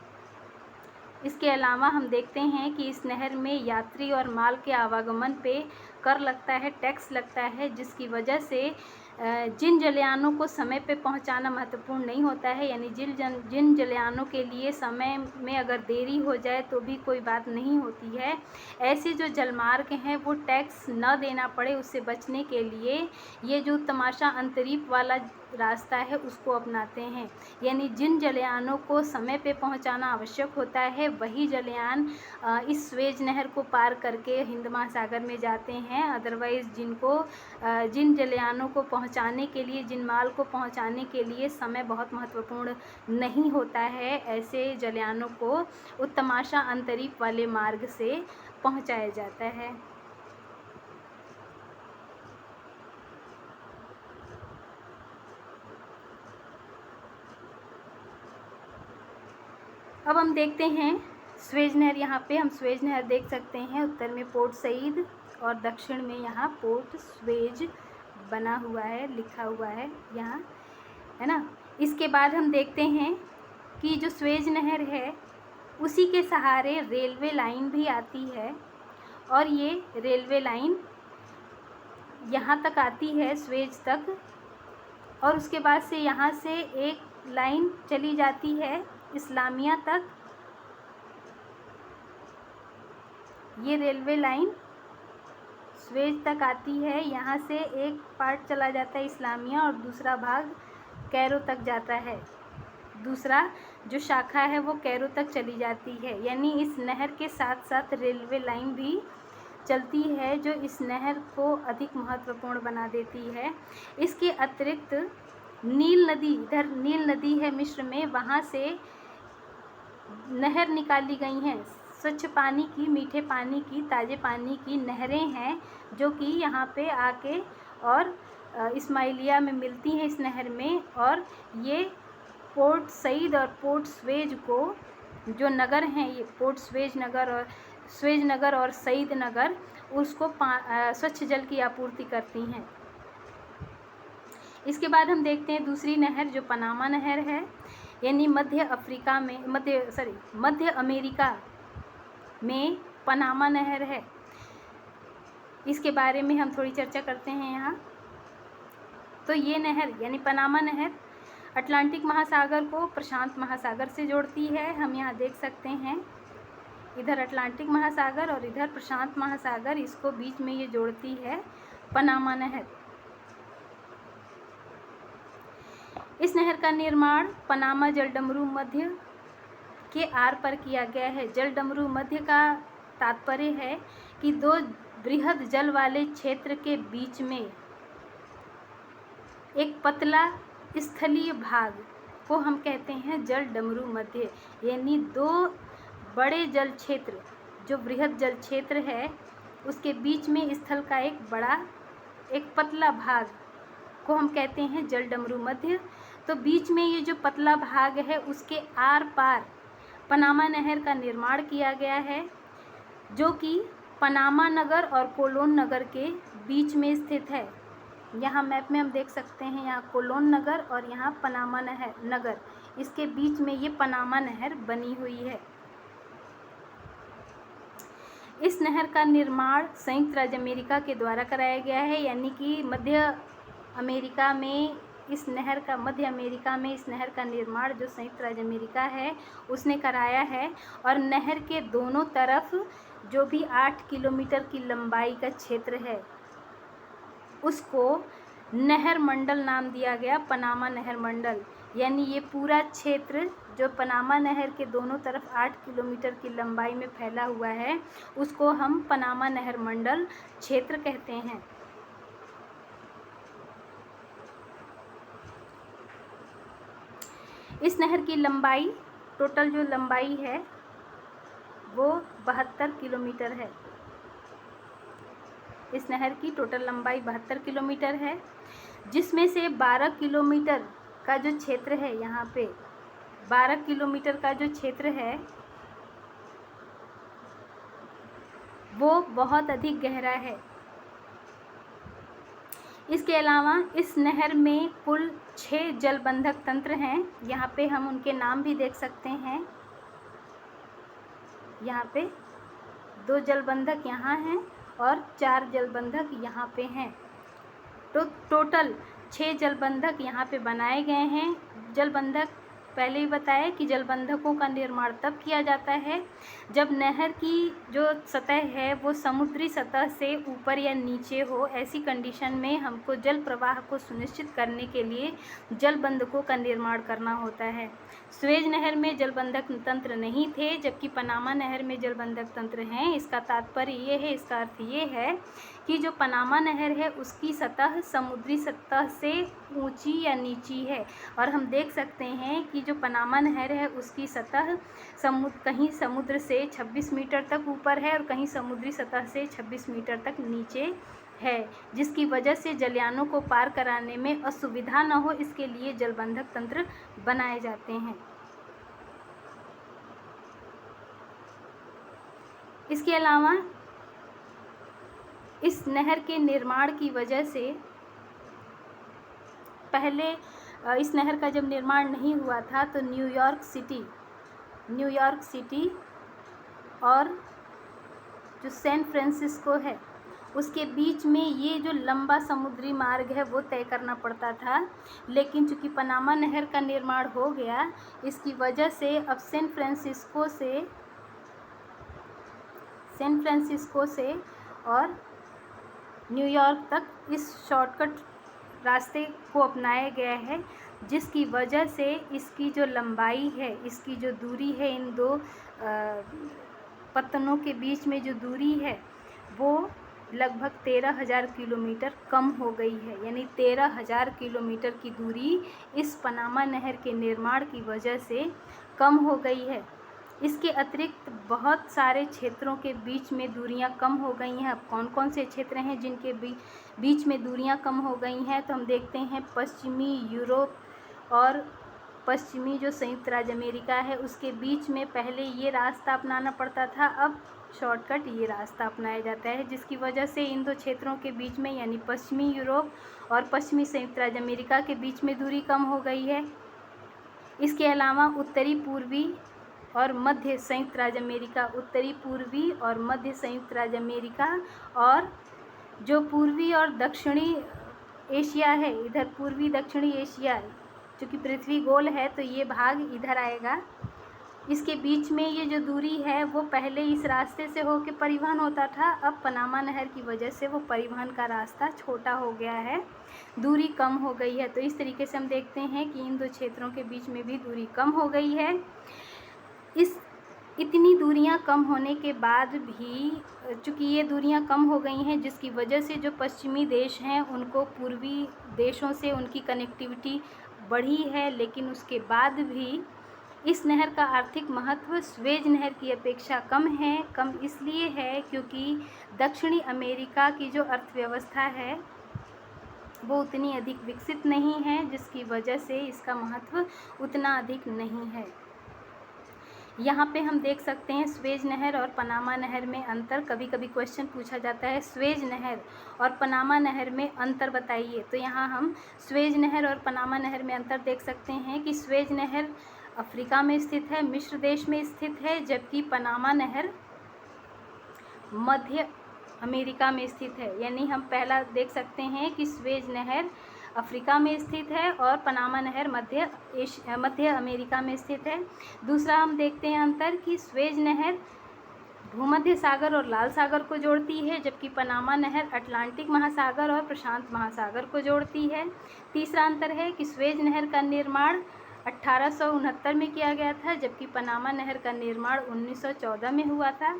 इसके अलावा हम देखते हैं कि इस नहर में यात्री और माल के आवागमन पे कर लगता है, टैक्स लगता है, जिसकी वजह से जिन जलयानों को समय पे पहुंचाना महत्वपूर्ण नहीं होता है, यानी जिन जलयानों के लिए समय में अगर देरी हो जाए तो भी कोई बात नहीं होती है, ऐसे जो जलमार्ग हैं वो टैक्स न देना पड़े उससे बचने के लिए ये जो तमाशा अंतरीप वाला रास्ता है उसको अपनाते हैं। यानी जिन जलयानों को समय पे पहुंचाना आवश्यक होता है वही जलयान इस स्वेज नहर को पार करके हिंद महासागर में जाते हैं। अदरवाइज़ जिन जलयानों को पहुंचाने के लिए, जिन माल को पहुंचाने के लिए समय बहुत महत्वपूर्ण नहीं होता है, ऐसे जलयानों को उत्तमाशा अंतरीप वाले मार्ग से पहुंचाया जाता है। अब हम देखते हैं स्वेज नहर। यहाँ पे हम स्वेज नहर देख सकते हैं, उत्तर में पोर्ट सईद और दक्षिण में यहाँ पोर्ट स्वेज बना हुआ है, लिखा हुआ है यहाँ, है ना। इसके बाद हम देखते हैं कि जो स्वेज नहर है उसी के सहारे रेलवे लाइन भी आती है, और ये रेलवे लाइन यहाँ तक आती है स्वेज तक, और उसके बाद से यहाँ से एक लाइन चली जाती है इस्लामिया तक। ये रेलवे लाइन स्वेज तक आती है, यहाँ से एक पार्ट चला जाता है इस्लामिया और दूसरा भाग कैरो तक जाता है, दूसरा जो शाखा है वो कैरो तक चली जाती है। यानी इस नहर के साथ साथ रेलवे लाइन भी चलती है, जो इस नहर को अधिक महत्वपूर्ण बना देती है। इसके अतिरिक्त नील नदी, इधर नील नदी है मिस्र में, वहाँ से नहर निकाली गई हैं, स्वच्छ पानी की, मीठे पानी की, ताज़े पानी की नहरें हैं जो कि यहाँ पे आके और इस्माइलिया में मिलती हैं इस नहर में। और ये पोर्ट सईद और पोर्ट स्वेज को जो नगर हैं, ये पोर्ट स्वेज नगर और सईद नगर, उसको स्वच्छ जल की आपूर्ति करती हैं। इसके बाद हम देखते हैं दूसरी नहर जो पनामा नहर है, यानी मध्य अमेरिका में पनामा नहर है। इसके बारे में हम थोड़ी चर्चा करते हैं यहाँ। तो ये नहर यानी पनामा नहर अटलांटिक महासागर को प्रशांत महासागर से जोड़ती है। हम यहाँ देख सकते हैं, इधर अटलांटिक महासागर और इधर प्रशांत महासागर, इसको बीच में ये जोड़ती है पनामा नहर। इस नहर का निर्माण पनामा जलडमरू मध्य के आर पर किया गया है। जलडमरू मध्य का तात्पर्य है कि दो बृहद जल वाले क्षेत्र के बीच में एक पतला स्थलीय भाग को हम कहते हैं जलडमरू मध्य, यानी दो बड़े जल क्षेत्र, जो बृहद जल क्षेत्र है उसके बीच में स्थल का एक पतला भाग को हम कहते हैं जलडमरू मध्य। तो बीच में ये जो पतला भाग है उसके आर पार पनामा नहर का निर्माण किया गया है, जो कि पनामा नगर और कोलोन नगर के बीच में स्थित है। यहाँ मैप में हम देख सकते हैं, यहाँ कोलोन नगर और यहाँ पनामा नगर, इसके बीच में ये पनामा नहर बनी हुई है। इस नहर का निर्माण संयुक्त राज्य अमेरिका के द्वारा कराया गया है, यानी कि मध्य अमेरिका में इस नहर का निर्माण जो संयुक्त राज्य अमेरिका है उसने कराया है। और नहर के दोनों तरफ जो भी 8 किलोमीटर की लंबाई का क्षेत्र है उसको नहर मंडल नाम दिया गया, पनामा नहर मंडल। यानी ये पूरा क्षेत्र जो पनामा नहर के दोनों तरफ 8 किलोमीटर की लंबाई में फैला हुआ है उसको हम पनामा नहर मंडल क्षेत्र कहते हैं। इस नहर की लंबाई, टोटल जो लंबाई है वो 72 किलोमीटर है। इस नहर की टोटल लंबाई 72 किलोमीटर है, जिसमें से 12 किलोमीटर का जो क्षेत्र है, यहाँ पे 12 किलोमीटर का जो क्षेत्र है वो बहुत अधिक गहरा है। इसके अलावा इस नहर में कुल 6 जलबंधक तंत्र हैं। यहाँ पे हम उनके नाम भी देख सकते हैं। यहाँ पे 2 जलबंधक यहाँ हैं और 4 जलबंधक यहाँ पे हैं। तो टोटल 6 जलबंधक यहाँ पे बनाए गए हैं। जलबंधक पहले ही बताया कि जलबंधकों का निर्माण तब किया जाता है जब नहर की जो सतह है वो समुद्री सतह से ऊपर या नीचे हो। ऐसी कंडीशन में हमको जल प्रवाह को सुनिश्चित करने के लिए जलबंधकों का निर्माण करना होता है। स्वेज नहर में जलबंधक तंत्र नहीं थे, जबकि पनामा नहर में जलबंधक तंत्र हैं। इसका तात्पर्य ये है, इसका अर्थ ये है कि जो पनामा नहर है उसकी सतह समुद्री सतह से ऊंची या नीची है। और हम देख सकते हैं कि जो पनामा नहर है उसकी सतह कहीं समुद्र से 26 मीटर तक ऊपर है और कहीं समुद्री सतह से 26 मीटर तक नीचे है, जिसकी वजह से जलयानों को पार कराने में असुविधा न हो, इसके लिए जलबंधक तंत्र बनाए जाते हैं। इसके अलावा इस नहर के निर्माण की वजह से, पहले इस नहर का जब निर्माण नहीं हुआ था तो न्यूयॉर्क सिटी और जो सैन फ्रांसिस्को है उसके बीच में ये जो लंबा समुद्री मार्ग है वो तय करना पड़ता था। लेकिन चूँकि पनामा नहर का निर्माण हो गया, इसकी वजह से अब सैन फ्रांसिस्को से और न्यूयॉर्क तक इस शॉर्टकट रास्ते को अपनाया गया है, जिसकी वजह से इसकी जो लंबाई है, इसकी जो दूरी है, इन दो पत्तनों के बीच में जो दूरी है वो लगभग 13,000 किलोमीटर कम हो गई है। यानी 13,000 किलोमीटर की दूरी इस पनामा नहर के निर्माण की वजह से कम हो गई है। इसके अतिरिक्त बहुत सारे क्षेत्रों के बीच में दूरियां कम हो गई हैं। अब कौन कौन से क्षेत्र हैं जिनके बीच में दूरियां कम हो गई हैं, तो हम देखते हैं पश्चिमी यूरोप और पश्चिमी जो संयुक्त राज्य अमेरिका है उसके बीच में पहले ये रास्ता अपनाना पड़ता था, अब शॉर्टकट ये रास्ता अपनाया जाता है, जिसकी वजह से इन दो क्षेत्रों के बीच में यानी पश्चिमी यूरोप और पश्चिमी संयुक्त राज्य अमेरिका के बीच में दूरी कम हो गई है। इसके अलावा उत्तरी पूर्वी और मध्य संयुक्त राज्य अमेरिका, उत्तरी पूर्वी और मध्य संयुक्त राज्य अमेरिका और जो पूर्वी और दक्षिणी एशिया है, इधर पूर्वी दक्षिणी एशिया, चूँकि पृथ्वी गोल है तो ये भाग इधर आएगा इसके बीच में ये जो दूरी है वो पहले इस रास्ते से होकर परिवहन होता था, अब पनामा नहर की वजह से वो परिवहन का रास्ता छोटा हो गया है, दूरी कम हो गई है। तो इस तरीके से हम देखते हैं कि इन दो क्षेत्रों के बीच में भी दूरी कम हो गई है। इतनी दूरियां कम होने के बाद भी, चूँकि ये दूरियां कम हो गई हैं, जिसकी वजह से जो पश्चिमी देश हैं उनको पूर्वी देशों से उनकी कनेक्टिविटी बढ़ी है, लेकिन उसके बाद भी इस नहर का आर्थिक महत्व स्वेज नहर की अपेक्षा कम है। कम इसलिए है क्योंकि दक्षिणी अमेरिका की जो अर्थव्यवस्था है वो उतनी अधिक विकसित नहीं है, जिसकी वजह से इसका महत्व उतना अधिक नहीं है। यहाँ पे हम देख सकते हैं स्वेज नहर और पनामा नहर में अंतर। कभी कभी क्वेश्चन पूछा जाता है स्वेज नहर और पनामा नहर में अंतर बताइए। तो यहाँ हम स्वेज नहर और पनामा नहर में अंतर देख सकते हैं कि स्वेज नहर अफ्रीका में स्थित है, मिस्र देश में स्थित है, जबकि पनामा नहर मध्य अमेरिका में स्थित है। यानी हम पहला देख सकते हैं कि स्वेज नहर अफ्रीका में स्थित है और पनामा नहर मध्य अमेरिका में स्थित है। दूसरा हम देखते हैं अंतर कि स्वेज नहर भूमध्य सागर और लाल सागर को जोड़ती है, जबकि पनामा नहर अटलांटिक महासागर और प्रशांत महासागर को जोड़ती है। तीसरा अंतर है कि स्वेज नहर का निर्माण 1869 में किया गया था, जबकि पनामा नहर का निर्माण 1914 में हुआ था।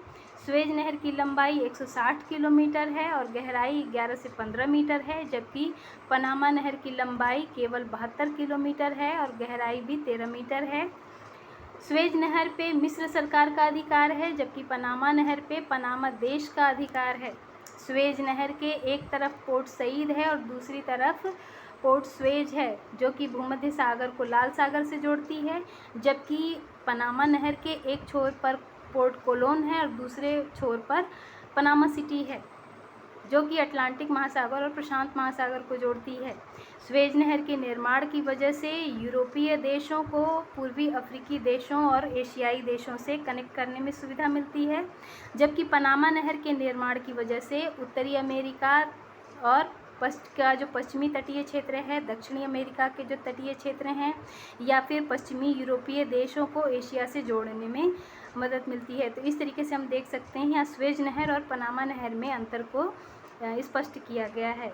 स्वेज नहर की लंबाई 160 किलोमीटर है और गहराई 11 से 15 मीटर है, जबकि पनामा नहर की लंबाई केवल 72 किलोमीटर है और गहराई भी 13 मीटर है। स्वेज नहर पे मिस्र सरकार का अधिकार है, जबकि पनामा नहर पे पनामा देश का अधिकार है। स्वेज नहर के एक तरफ पोर्ट सईद है और दूसरी तरफ पोर्ट स्वेज है, जो कि भूमध्य सागर को लाल सागर से जोड़ती है, जबकि पनामा नहर के एक छोर पर पोर्ट कोलोन है और दूसरे छोर पर पनामा सिटी है, जो कि अटलांटिक महासागर और प्रशांत महासागर को जोड़ती है। स्वेज नहर के निर्माण की वजह से यूरोपीय देशों को पूर्वी अफ्रीकी देशों और एशियाई देशों से कनेक्ट करने में सुविधा मिलती है, जबकि पनामा नहर के निर्माण की वजह से उत्तरी अमेरिका और का जो पश्चिमी तटीय क्षेत्र है, दक्षिणी अमेरिका के जो तटीय क्षेत्र हैं, या फिर पश्चिमी यूरोपीय देशों को एशिया से जोड़ने में मदद मिलती है। तो इस तरीके से हम देख सकते हैं यहाँ स्वेज नहर और पनामा नहर में अंतर को स्पष्ट किया गया है।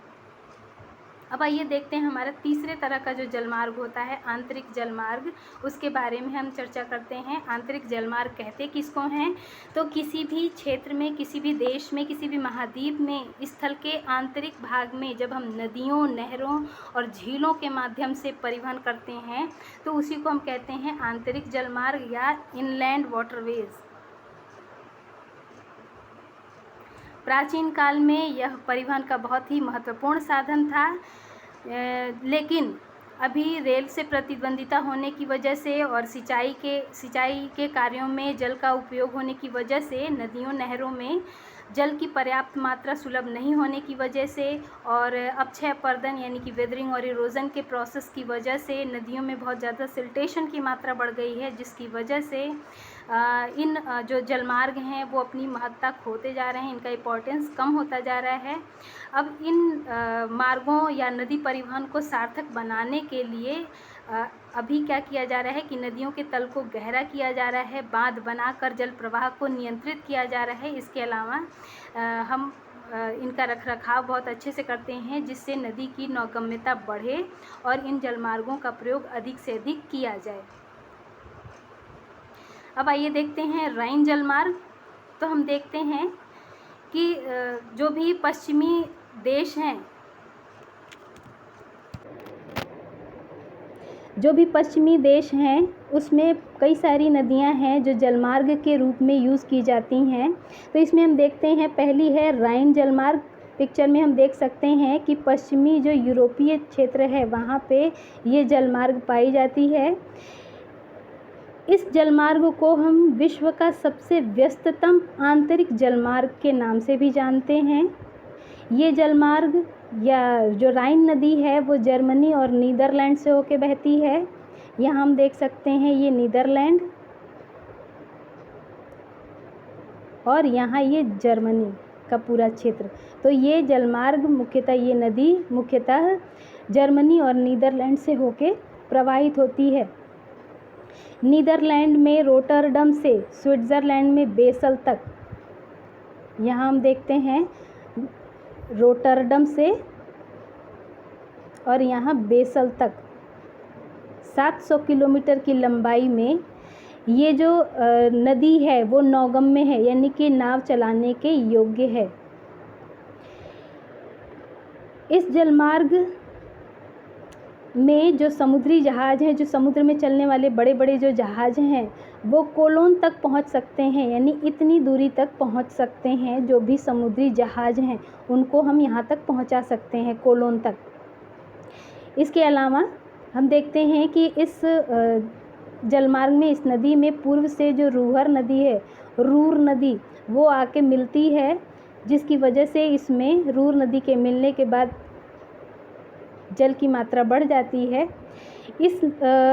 अब आइए देखते हैं हमारा तीसरे तरह का जो जलमार्ग होता है, आंतरिक जलमार्ग, उसके बारे में हम चर्चा करते हैं। आंतरिक जलमार्ग कहते किसको हैं? तो किसी भी क्षेत्र में, किसी भी देश में, किसी भी महाद्वीप में स्थल के आंतरिक भाग में जब हम नदियों, नहरों और झीलों के माध्यम से परिवहन करते हैं तो उसी को हम कहते हैं आंतरिक जलमार्ग या इनलैंड वाटरवेज। प्राचीन काल में यह परिवहन का बहुत ही महत्वपूर्ण साधन था, लेकिन अभी रेल से प्रतिद्वंदिता होने की वजह से और सिंचाई के कार्यों में जल का उपयोग होने की वजह से नदियों, नहरों में जल की पर्याप्त मात्रा सुलभ नहीं होने की वजह से और अपक्षय अपरदन यानी कि वेदरिंग और इरोजन के प्रोसेस की वजह से नदियों में बहुत ज़्यादा सिल्टेशन की मात्रा बढ़ गई है, जिसकी वजह से इन जो जलमार्ग हैं वो अपनी महत्ता खोते जा रहे हैं, इनका इम्पोर्टेंस कम होता जा रहा है। अब इन मार्गों या नदी परिवहन को सार्थक बनाने के लिए अभी क्या किया जा रहा है कि नदियों के तल को गहरा किया जा रहा है, बांध बनाकर जल प्रवाह को नियंत्रित किया जा रहा है। इसके अलावा हम इनका रखरखाव बहुत अच्छे से करते हैं, जिससे नदी की नौगम्यता बढ़े और इन जलमार्गों का प्रयोग अधिक से अधिक किया जाए। अब आइए देखते हैं राइन जलमार्ग। तो हम देखते हैं कि जो भी पश्चिमी देश हैं, उसमें कई सारी नदियां हैं जो जलमार्ग के रूप में यूज़ की जाती हैं। तो इसमें हम देखते हैं, पहली है राइन जलमार्ग। पिक्चर में हम देख सकते हैं कि पश्चिमी जो यूरोपीय क्षेत्र है वहाँ पे ये जलमार्ग पाई जाती है। इस जलमार्ग को हम विश्व का सबसे व्यस्ततम आंतरिक जलमार्ग के नाम से भी जानते हैं। ये जलमार्ग या जो राइन नदी है वो जर्मनी और नीदरलैंड से होकर बहती है। यहाँ हम देख सकते हैं ये नीदरलैंड और यहाँ ये जर्मनी का पूरा क्षेत्र। तो ये जलमार्ग मुख्यतः, ये नदी मुख्यतः जर्मनी और नीदरलैंड से होकर प्रवाहित होती है। नीदरलैंड में रोटरडम से स्विट्ज़रलैंड में बेसल तक, यहाँ हम देखते हैं रोटरडम से और यहाँ बेसल तक 700 किलोमीटर की लंबाई में ये जो नदी है वो नौगम्य है, यानी कि नाव चलाने के योग्य है। इस जलमार्ग में जो समुद्री जहाज़ हैं, जो समुद्र में चलने वाले बड़े बड़े जो जहाज़ हैं वो कोलोन तक पहुंच सकते हैं, यानी इतनी दूरी तक पहुंच सकते हैं। जो भी समुद्री जहाज़ हैं उनको हम यहाँ तक पहुंचा सकते हैं, कोलोन तक। इसके अलावा हम देखते हैं कि इस जलमार्ग में, इस नदी में पूर्व से जो रूहर नदी है, रूर नदी, वो आके मिलती है, जिसकी वजह से इसमें रूर नदी के मिलने के बाद जल की मात्रा बढ़ जाती है। इस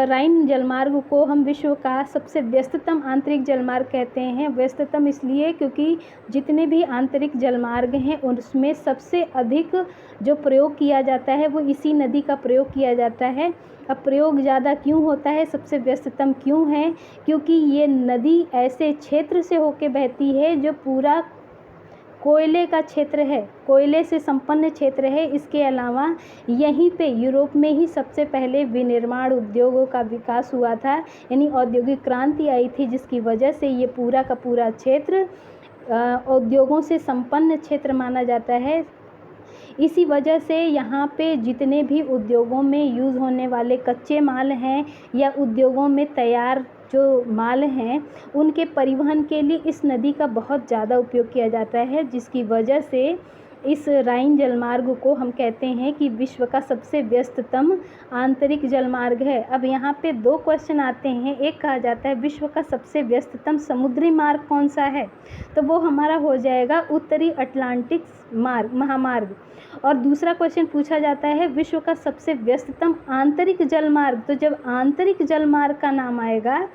राइन जलमार्ग को हम विश्व का सबसे व्यस्ततम आंतरिक जलमार्ग कहते हैं। व्यस्ततम इसलिए क्योंकि जितने भी आंतरिक जलमार्ग हैं उसमें सबसे अधिक जो प्रयोग किया जाता है वो इसी नदी का प्रयोग किया जाता है। अब प्रयोग ज़्यादा क्यों होता है, सबसे व्यस्ततम क्यों है? क्योंकि ये नदी ऐसे क्षेत्र से होके बहती है जो पूरा कोयले का क्षेत्र है, कोयले से संपन्न क्षेत्र है। इसके अलावा यहीं पे यूरोप में ही सबसे पहले विनिर्माण उद्योगों का विकास हुआ था, यानी औद्योगिक क्रांति आई थी, जिसकी वजह से ये पूरा का पूरा क्षेत्र उद्योगों से संपन्न क्षेत्र माना जाता है। इसी वजह से यहाँ पे जितने भी उद्योगों में यूज़ होने वाले कच्चे माल हैं या उद्योगों में तैयार जो माल हैं उनके परिवहन के लिए इस नदी का बहुत ज़्यादा उपयोग किया जाता है, जिसकी वजह से इस राइन जलमार्ग को हम कहते हैं कि विश्व का सबसे व्यस्ततम आंतरिक जलमार्ग है। अब यहाँ पे दो क्वेश्चन आते हैं। एक कहा जाता है विश्व का सबसे व्यस्ततम समुद्री मार्ग कौन सा है, तो वो हमारा हो जाएगा उत्तरी अटलांटिक महामार्ग। और दूसरा क्वेश्चन पूछा जाता है विश्व का सबसे व्यस्ततम आंतरिक जलमार्ग, तो जब आंतरिक जलमार्ग का नाम आएगा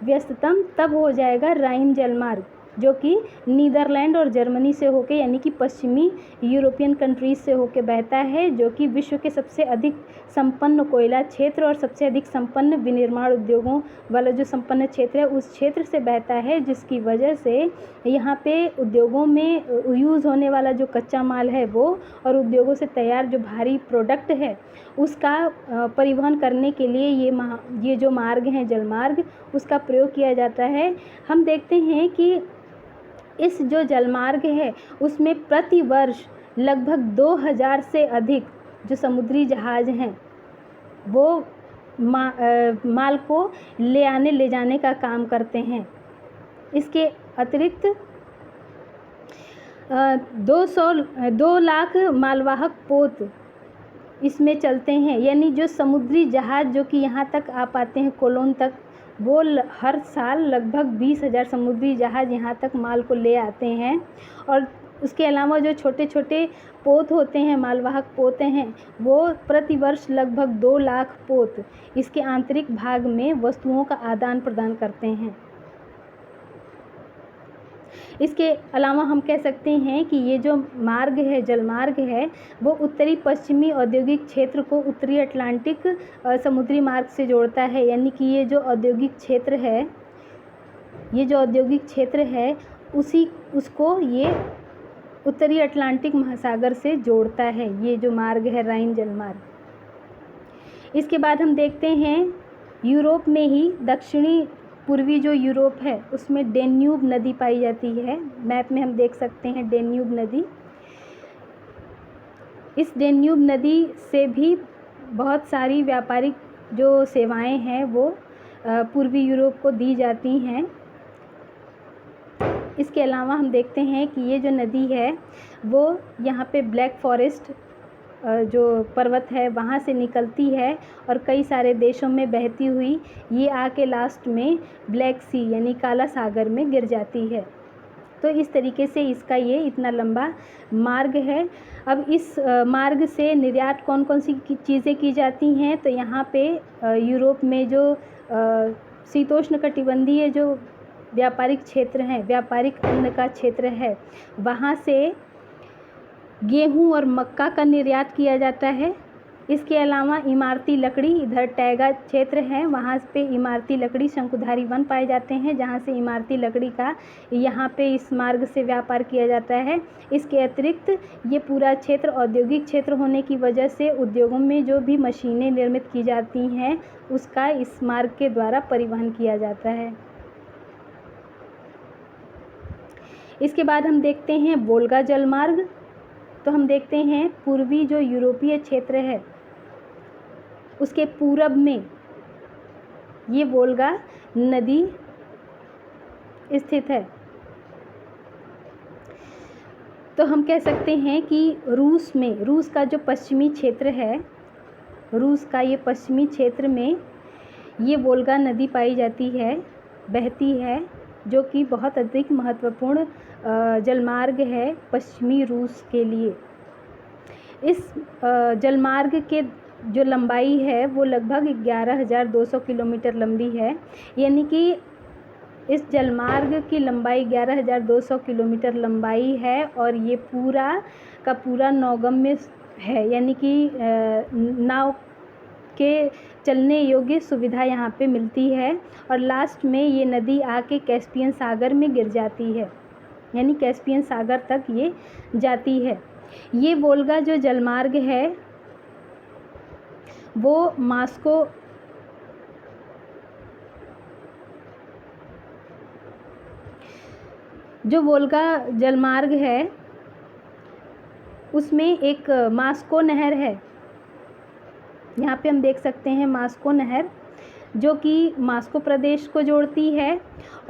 व्यस्ततम तब हो जाएगा राइन जलमार्ग, जो कि नीदरलैंड और जर्मनी से होके, यानी कि पश्चिमी यूरोपियन कंट्रीज़ से होके बहता है, जो कि विश्व के सबसे अधिक संपन्न कोयला क्षेत्र और सबसे अधिक संपन्न विनिर्माण उद्योगों वाला जो संपन्न क्षेत्र है उस क्षेत्र से बहता है, जिसकी वजह से यहाँ पे उद्योगों में यूज़ होने वाला जो कच्चा माल है वो और उद्योगों से तैयार जो भारी प्रोडक्ट है उसका परिवहन करने के लिए ये जो मार्ग हैं जलमार्ग उसका प्रयोग किया जाता है। हम देखते हैं कि इस जो जलमार्ग है उसमें प्रति वर्ष लगभग 2000 से अधिक जो समुद्री जहाज़ हैं वो माल को ले जाने का काम करते हैं। इसके अतिरिक्त 2 लाख मालवाहक पोत इसमें चलते हैं, यानी जो समुद्री जहाज़ जो कि यहाँ तक आ पाते हैं कोलोन तक, वो हर साल लगभग 20,000 समुद्री जहाज़ यहाँ तक माल को ले आते हैं। और उसके अलावा जो छोटे छोटे पोत होते हैं, मालवाहक पोत हैं, वो प्रतिवर्ष लगभग 2 लाख पोत इसके आंतरिक भाग में वस्तुओं का आदान प्रदान करते हैं। इसके अलावा हम कह सकते हैं कि ये जो मार्ग है, जलमार्ग है, वो उत्तरी पश्चिमी औद्योगिक क्षेत्र को उत्तरी अटलांटिक समुद्री मार्ग से जोड़ता है, यानी कि ये जो औद्योगिक क्षेत्र है उसको ये उत्तरी अटलांटिक महासागर से जोड़ता है, ये जो मार्ग है राइन जलमार्ग। इसके बाद हम देखते हैं यूरोप में ही दक्षिणी पूर्वी जो यूरोप है उसमें डेन्यूब नदी पाई जाती है। मैप में हम देख सकते हैं डेन्यूब नदी। इस डेन्यूब नदी से भी बहुत सारी व्यापारिक जो सेवाएं हैं वो पूर्वी यूरोप को दी जाती हैं। इसके अलावा हम देखते हैं कि ये जो नदी है वो यहाँ पे ब्लैक फॉरेस्ट जो पर्वत है वहाँ से निकलती है और कई सारे देशों में बहती हुई ये आके लास्ट में ब्लैक सी यानी काला सागर में गिर जाती है। तो इस तरीके से इसका ये इतना लंबा मार्ग है। अब इस मार्ग से निर्यात कौन कौन सी चीज़ें की जाती हैं, तो यहाँ पे यूरोप में जो शीतोष्णकटिबंधीय जो व्यापारिक क्षेत्र हैं, व्यापारिक अन्न का क्षेत्र है, वहाँ से गेहूं और मक्का का निर्यात किया जाता है। इसके अलावा इमारती लकड़ी, इधर टैगा क्षेत्र है, वहाँ पे इमारती लकड़ी शंकुधारी वन पाए जाते हैं, जहाँ से इमारती लकड़ी का यहाँ पे इस मार्ग से व्यापार किया जाता है। इसके अतिरिक्त ये पूरा क्षेत्र औद्योगिक क्षेत्र होने की वजह से उद्योगों में जो भी मशीनें निर्मित की जाती हैं उसका इस मार्ग के द्वारा परिवहन किया जाता है। इसके बाद हम देखते हैं वोल्गा जलमार्ग। तो हम देखते हैं पूर्वी जो यूरोपीय क्षेत्र है उसके पूरब में ये वोल्गा नदी स्थित है। तो हम कह सकते हैं कि रूस का जो पश्चिमी क्षेत्र है, रूस का ये पश्चिमी क्षेत्र में ये वोल्गा नदी पाई जाती है, बहती है, जो कि बहुत अधिक महत्वपूर्ण जलमार्ग है पश्चिमी रूस के लिए। इस जलमार्ग के जो लंबाई है वो लगभग 11,200 किलोमीटर लंबी है, यानी कि इस जलमार्ग की लंबाई 11,200 किलोमीटर लंबाई है और ये पूरा का पूरा नौगम्य है, यानी कि नाव के चलने योग्य सुविधा यहाँ पे मिलती है और लास्ट में ये नदी आके कैस्पियन सागर में गिर जाती है, यानी कैस्पियन सागर तक ये जाती है। ये वोल्गा जो जलमार्ग है वो मॉस्को जो वोल्गा जलमार्ग है उसमें एक मॉस्को नहर है, यहाँ पे हम देख सकते हैं मॉस्को नहर, जो कि मॉस्को प्रदेश को जोड़ती है।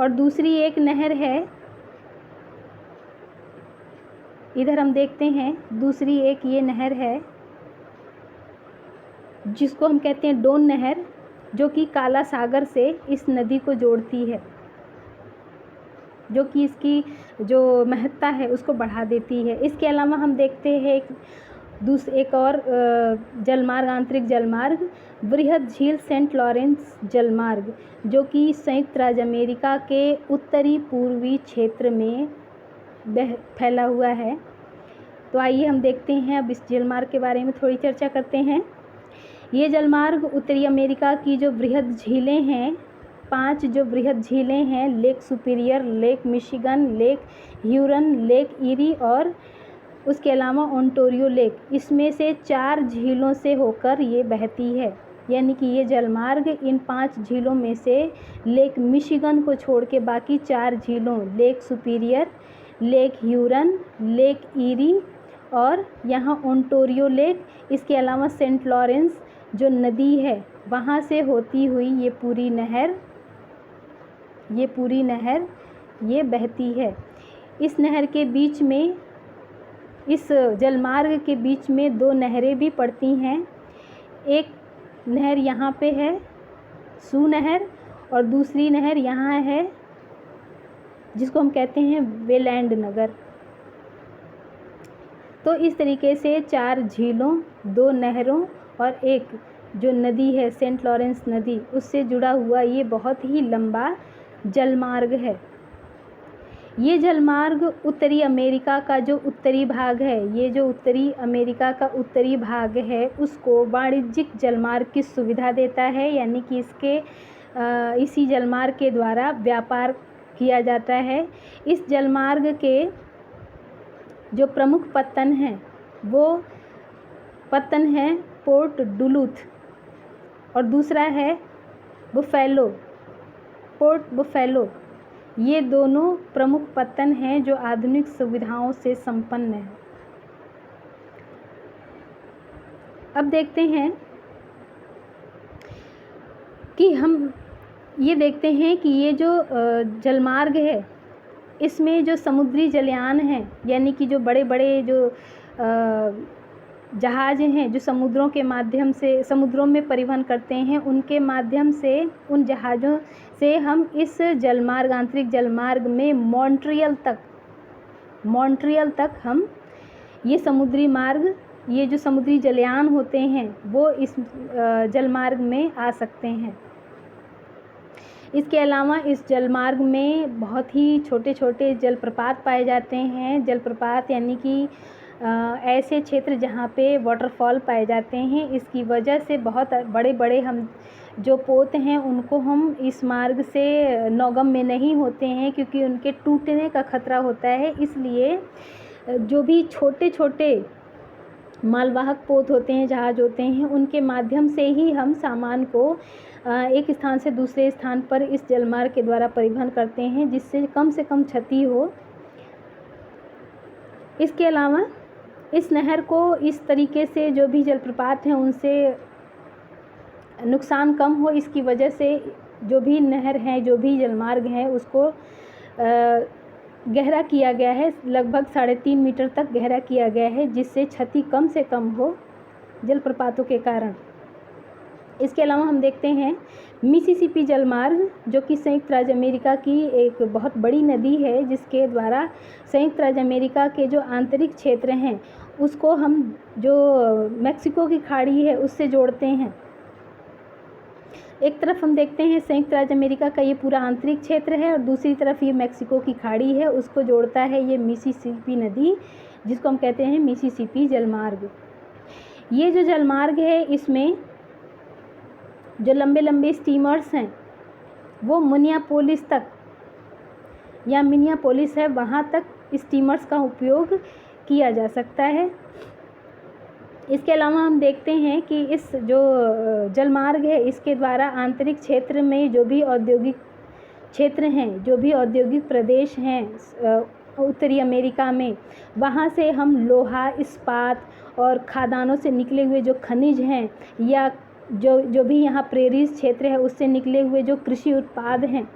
और दूसरी एक नहर है, इधर हम देखते हैं दूसरी एक ये नहर है जिसको हम कहते हैं डोन नहर, जो कि काला सागर से इस नदी को जोड़ती है, जो कि इसकी जो महत्ता है उसको बढ़ा देती है। इसके अलावा हम देखते हैं एक और जलमार्ग, आंतरिक जलमार्ग, बृहद झील सेंट लॉरेंस जलमार्ग, जो कि संयुक्त राज्य अमेरिका के उत्तरी पूर्वी क्षेत्र में फैला हुआ है। तो आइए हम देखते हैं, अब इस जलमार्ग के बारे में थोड़ी चर्चा करते हैं। ये जलमार्ग उत्तरी अमेरिका की जो बृहद झीलें हैं, 5 जो बृहद झीलें हैं, Lake Superior, Lake Michigan, Lake Huron, Lake Erie और उसके अलावा ओंटारियो लेक, इसमें से 4 झीलों से होकर ये बहती है, यानी कि ये जलमार्ग इन 5 झीलों में से लेक मिशिगन को छोड़ के बाकी 4 झीलों, Lake Superior, Lake Huron, Lake Erie और यहाँ ओंटारियो लेक, इसके अलावा सेंट लॉरेंस जो नदी है वहाँ से होती हुई ये पूरी नहर ये बहती है। इस नहर के बीच में, इस जलमार्ग के बीच में 2 नहरें भी पड़ती हैं। एक नहर यहाँ पे है सू नहर और दूसरी नहर यहाँ है जिसको हम कहते हैं वेलैंड नगर। तो इस तरीके से 4 झीलों, 2 नहरों और एक जो नदी है सेंट लॉरेंस नदी, उससे जुड़ा हुआ ये बहुत ही लंबा जलमार्ग है। ये जलमार्ग उत्तरी अमेरिका का जो उत्तरी भाग है, ये जो उत्तरी अमेरिका का उत्तरी भाग है उसको वाणिज्यिक जलमार्ग की सुविधा देता है, यानी कि इसी जलमार्ग के द्वारा व्यापार किया जाता है। इस जलमार्ग के जो प्रमुख पत्तन हैं वो पत्तन है पोर्ट डुलूथ और दूसरा है पोर्ट बुफेलो। ये दोनों प्रमुख पत्तन हैं जो आधुनिक सुविधाओं से संपन्न हैं। अब देखते हैं कि हम ये देखते हैं कि ये जो जलमार्ग है इसमें जो समुद्री जलयान हैं, यानी कि जो बड़े बड़े जो जहाज हैं जो समुद्रों में परिवहन करते हैं, उनके माध्यम से, उन जहाज़ों से हम इस जलमार्ग, आंतरिक जलमार्ग में मॉन्ट्रियल तक हम ये समुद्री मार्ग, ये जो समुद्री जलयान होते हैं वो इस जलमार्ग में आ सकते हैं। इसके अलावा इस जलमार्ग में बहुत ही छोटे छोटे जलप्रपात पाए जाते हैं। जलप्रपात यानी कि ऐसे क्षेत्र जहाँ पे वाटरफॉल पाए जाते हैं। इसकी वजह से बहुत बड़े बड़े हम जो पोत हैं उनको हम इस मार्ग से नौगम में नहीं होते हैं, क्योंकि उनके टूटने का खतरा होता है। इसलिए जो भी छोटे छोटे मालवाहक पोत होते हैं, जहाज होते हैं, उनके माध्यम से ही हम सामान को एक स्थान से दूसरे स्थान पर इस जलमार्ग के द्वारा परिवहन करते हैं, जिससे कम से कम क्षति हो। इसके अलावा इस नहर को इस तरीके से जो भी जलप्रपात हैं उनसे नुकसान कम हो, इसकी वजह से जो भी नहर है, जो भी जलमार्ग है, उसको गहरा किया गया है। लगभग 3.5 मीटर तक गहरा किया गया है, जिससे क्षति कम से कम हो जलप्रपातों के कारण। इसके अलावा हम देखते हैं मिसिसिपी जलमार्ग, जो कि संयुक्त राज्य अमेरिका की एक बहुत बड़ी नदी है, जिसके द्वारा संयुक्त राज्य अमेरिका के जो आंतरिक क्षेत्र हैं उसको हम जो मैक्सिको की खाड़ी है उससे जोड़ते हैं। एक तरफ हम देखते हैं संयुक्त राज्य अमेरिका का ये पूरा आंतरिक क्षेत्र है, और दूसरी तरफ ये मैक्सिको की खाड़ी है, उसको जोड़ता है ये मिसिसिपी नदी, जिसको हम कहते हैं मिसिसिपी जलमार्ग। ये जो जलमार्ग है, इसमें जो लंबे लंबे स्टीमर्स हैं वो मिनियापोलिस तक, या मिनियापोलिस है वहाँ तक स्टीमर्स का उपयोग किया जा सकता है। इसके अलावा हम देखते हैं कि इस जो जलमार्ग है, इसके द्वारा आंतरिक क्षेत्र में जो भी औद्योगिक क्षेत्र हैं, जो भी औद्योगिक प्रदेश हैं उत्तरी अमेरिका में, वहाँ से हम लोहा, इस्पात और खादानों से निकले हुए जो खनिज हैं, या जो भी यहाँ प्रेरीज क्षेत्र है उससे निकले हुए जो कृषि उत्पाद हैं,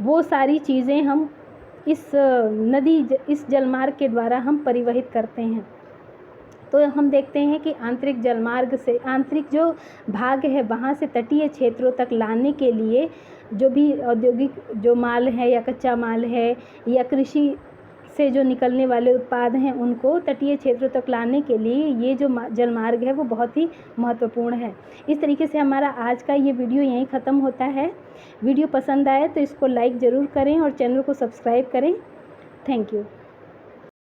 वो सारी चीज़ें हम इस इस जलमार्ग के द्वारा हम परिवहित करते हैं। तो हम देखते हैं कि आंतरिक जलमार्ग से, आंतरिक जो भाग है वहाँ से तटीय क्षेत्रों तक लाने के लिए जो भी औद्योगिक जो माल है, या कच्चा माल है, या कृषि से जो निकलने वाले उत्पाद हैं, उनको तटीय क्षेत्रों तक लाने के लिए ये जो जलमार्ग है वो बहुत ही महत्वपूर्ण है। इस तरीके से हमारा आज का ये वीडियो यहीं ख़त्म होता है। वीडियो पसंद आए तो इसको लाइक ज़रूर करें और चैनल को सब्सक्राइब करें। Thank you.